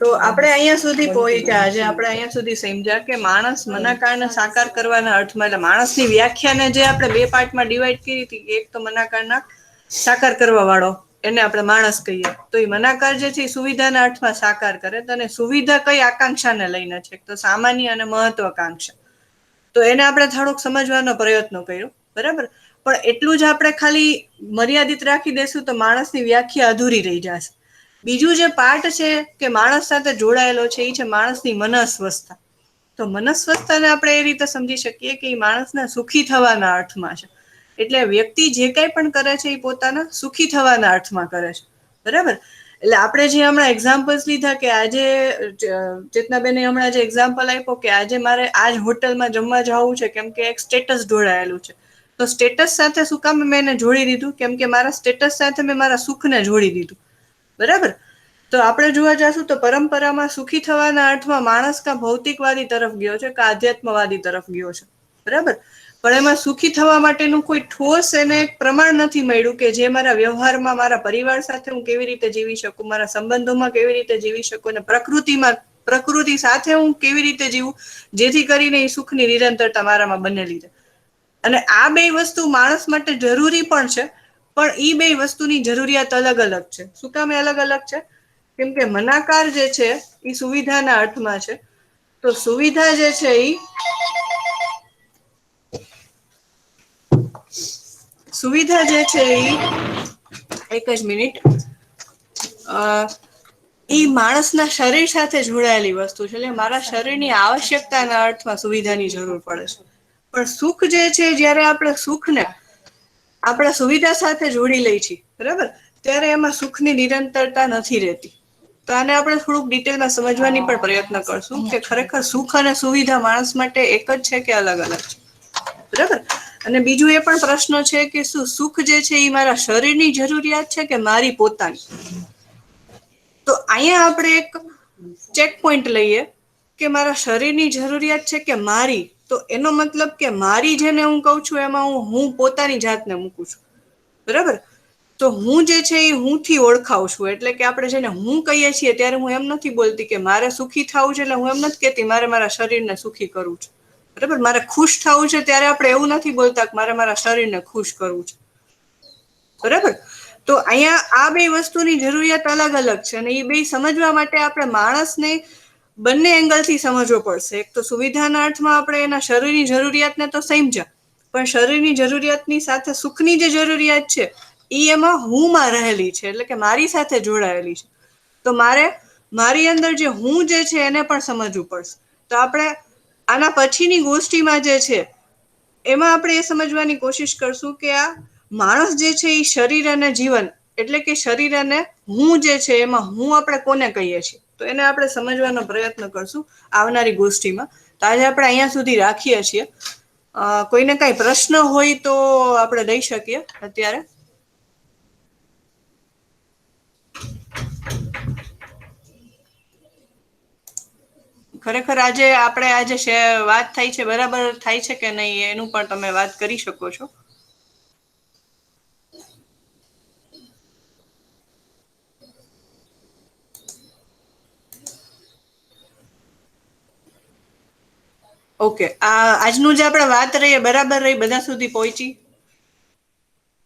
તો આપણે અહીંયા સુધી પહોંચ્યા, આજે આપણે અહીંયા સુધી સમજ્યા કે માણસ મનાકારને સાકાર કરવાના અર્થમાં, એટલે માણસની વ્યાખ્યાને જે આપણે બે પાર્ટમાં ડિવાઈડ કરી હતી, એક તો મનાકારના સાકાર કરવા વાળો, એને આપણે માણસ કહીએ. તો એ મનાકાર જે છે એ સુવિધાના અર્થમાં સાકાર કરે. તો અને સુવિધા કઈ આકાંક્ષાને લઈને છે? તો સામાન્ય અને મહત્વાકાંક્ષા. તો એને આપણે થોડોક સમજવાનો પ્રયત્ન કર્યો. બરાબર. પણ એટલું જ આપણે ખાલી મર્યાદિત રાખી દેશું તો માણસની વ્યાખ્યા અધૂરી રહી જશે. બીજું જે પાર્ટ છે કે માણસ સાથે જોડાયેલો છે એ છે માણસની મનસ્વસ્થતા. તો મનસ્વસ્થતાને આપણે એ રીતે સમજી શકીએ કે એ માણસના સુખી થવાના અર્થમાં છે. એટલે વ્યક્તિ જે કંઈ પણ કરે છે એ પોતાના સુખી થવાના અર્થમાં કરે છે. બરાબર. એટલે આપણે જે હમણાં એક્ઝામ્પલ્સ લીધા કે આજે ચેતનાબેને હમણાં જે એક્ઝામ્પલ આપ્યો કે આજે મારે આજ હોટલમાં જમવા જવું છે કેમ કે એક સ્ટેટસ જોડાયેલું છે. તો સ્ટેટસ સાથે શું કામ મેં એને જોડી દીધું? કેમ કે મારા સ્ટેટસ સાથે મેં મારા સુખને જોડી દીધું. બરાબર. તો આપણે જોવા જશું તો પરંપરામાં સુખી થવાના અર્થમાં માણસ કા ભૌતિકવાદી તરફ ગયો છે, કા આધ્યાત્મવાદી તરફ ગયો છે. બરાબર. પણ એમાં સુખી થવા માટેનું કોઈ ઠોસ એને પ્રમાણ નથી મળ્યું કે જે મારા વ્યવહારમાં મારા પરિવાર સાથે હું કેવી રીતે જીવી શકું, મારા સંબંધોમાં કેવી રીતે જીવી શકું, અને પ્રકૃતિ સાથે હું કેવી રીતે જીવું જેથી કરીને એ સુખની નિરંતરતા મારામાં બનેલી છે. અને આ બે વસ્તુ માણસ માટે જરૂરી પણ છે, પણ ઈ બે વસ્તુની જરૂરિયાત અલગ અલગ છે. શું કામ અલગ અલગ છે? કેમ કે મનાકાર જે છે એ સુવિધાના અર્થમાં છે. તો સુવિધા જે છે સુવિધા જે છે એક જ મિનિટ, એ માણસના શરીર સાથે જોડાયેલી વસ્તુ છે. એટલે મારા શરીરની આવશ્યકતાના અર્થમાં સુવિધાની જરૂર પડે છે. પણ સુખ જે છે, જયારે આપણે સુખને આપણા સુવિધા સાથે જોડી લઈ છીએ, બરાબર, ત્યારે એમાં સુખની નિરંતરતા નથી રહેતી. તો આને આપણે થોડુંક ડિટેલમાં સમજવાની પણ પ્રયત્ન કરશું કે ખરેખર સુખ અને સુવિધા માણસ માટે એક જ છે કે અલગ અલગ છે. બરાબર. અને બીજું એ પણ પ્રશ્ન છે કે શું સુખ જે છે એ મારા શરીરની જરૂરિયાત છે કે મારી પોતાની? તો અહીંયા આપણે એક ચેક પોઈન્ટ લઈએ કે મારા શરીરની જરૂરિયાત છે કે મારી. તો એનો મતલબ કે મારી જેને હું કહું છું એમાં હું પોતાની જાતને મૂકું છું. બરાબર. તો હું જે છે એ હું થી ઓળખાવું છું. એટલે કે આપણે જેને હું કહીએ છીએ ત્યારે હું એમ નથી બોલતી કે મારે સુખી થવું છે. એટલે હું એમ નથી કહેતી મારે મારા શરીરને સુખી કરવું છે. બરાબર. મારે ખુશ થવું છે ત્યારે આપણે એવું નથી બોલતા કે મારે મારા શરીરને ખુશ કરવું છે. બરાબર. તો અહીંયા આ બે વસ્તુની જરૂરિયાત અલગ અલગ છે. અને એ બે સમજવા માટે આપણે માણસને બંને એંગલથી સમજવો પડશે. એક તો સુવિધાના અર્થમાં આપણે એના શરીરની જરૂરિયાતને તો સમજ્યા, પણ શરીરની જરૂરિયાતની સાથે સુખની જે જરૂરિયાત છે એ એમાં હુંમાં રહેલી છે. એટલે કે મારી સાથે જોડાયેલી છે. તો મારે મારી અંદર જે હું જે છે એને પણ સમજવું પડશે. તો આપણે આના પછીની ગોષ્ઠીમાં જે છે એમાં આપણે એ સમજવાની કોશિશ કરશું કે આ માણસ જે છે એ શરીર અને જીવન, એટલે કે શરીર અને હું જે છે એમાં હું આપણે કોને કહીએ છીએ, તો એને આપણે સમજવાનો પ્રયત્ન કરશું આવનારી ગોષ્ઠીમાં. તો આજે આપણે અહીંયા સુધી રાખીએ છીએ. કોઈને કઈ પ્રશ્ન હોય તો આપણે લઈ શકીએ અત્યારે. ખરેખર આજે વાત થાય છે બરાબર થાય છે કે નહીં એનું પણ તમે વાત કરી શકો છો. ઓકે. આજનું જે આપણે વાત રહી બરાબર રહી, બધા સુધી પહોંચી?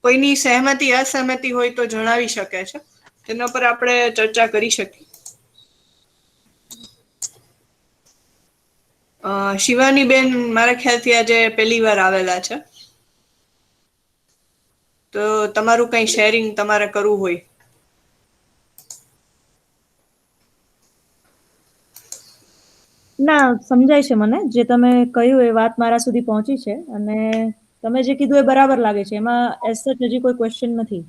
કોઈની સહેમતિ અસહમતિ હોય તો જણાવી શકે છે. તેના પર આપણે ચર્ચા કરી શકીએ. શિવાની બેન મારા ખ્યાલથી આજે પહેલી વાર આવેલા છે. તો તમારું કઈ શેરિંગ તમારે કરવું હોય. ના, સમજાય છે મને. જે તમે કહ્યું એ વાત મારા સુધી પહોંચી છે. અને તમે જે કીધું એ બરાબર લાગે છે, એમાં એઝ સચ હજી કોઈ ક્વેશ્ચન નથી.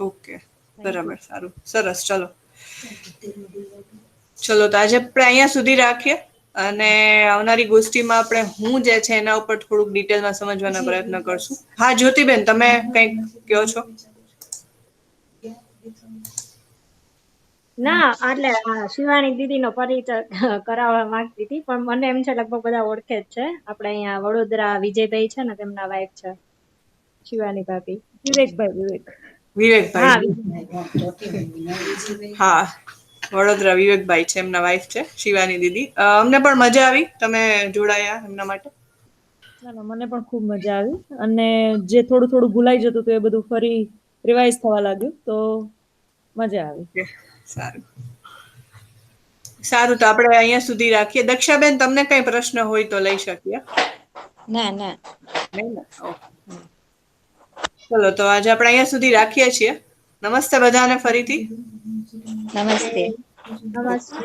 ઓકે, બરાબર, સારું, સરસ. ચલો તો આજે આપણે અહીંયા સુધી રાખીએ અને આવનારી ગોષ્ઠીમાં આપણે હું જે છે એના ઉપર થોડુંક ડિટેલમાં સમજવાના પ્રયત્ન કરશું. હા જ્યોતિબેન, તમે કંઈક કહો છો? ના, એટલે શિવાની દીદીનો પરિચય કરાવવા માંગતી હતી, પણ મને એમ છે લગભગ બધા ઓળખે જ છે. આપણે અહીંયા વડોદરા વિજયભાઈ છે ને, તેમના વાઈફ છે શિવાની ભાભી. વિવેકભાઈ. હા, વડોદરા વિવેકભાઈ છે, એમના વાઈફ છે શિવાની દીદી. અમને પણ મજા આવી તમે જોડાયા એમના માટે. ના, મને પણ ખૂબ મજા આવી, અને જે થોડું થોડું ભૂલાઈ જતું હતું એ બધું ફરી રિવાઇઝ થવા લાગ્યું, તો મજા આવી. સારું, સારું, તો આપણે અહીંયા સુધી રાખીએ. દક્ષાબેન, તમને કઈ પ્રશ્ન હોય તો લઈ શકીએ. ના ના. નહીં ને? ઓકે. ચલો તો આજે આપણે અહીંયા સુધી રાખીએ છીએ. નમસ્તે બધાને ફરીથી. નમસ્તે. નમસ્તે.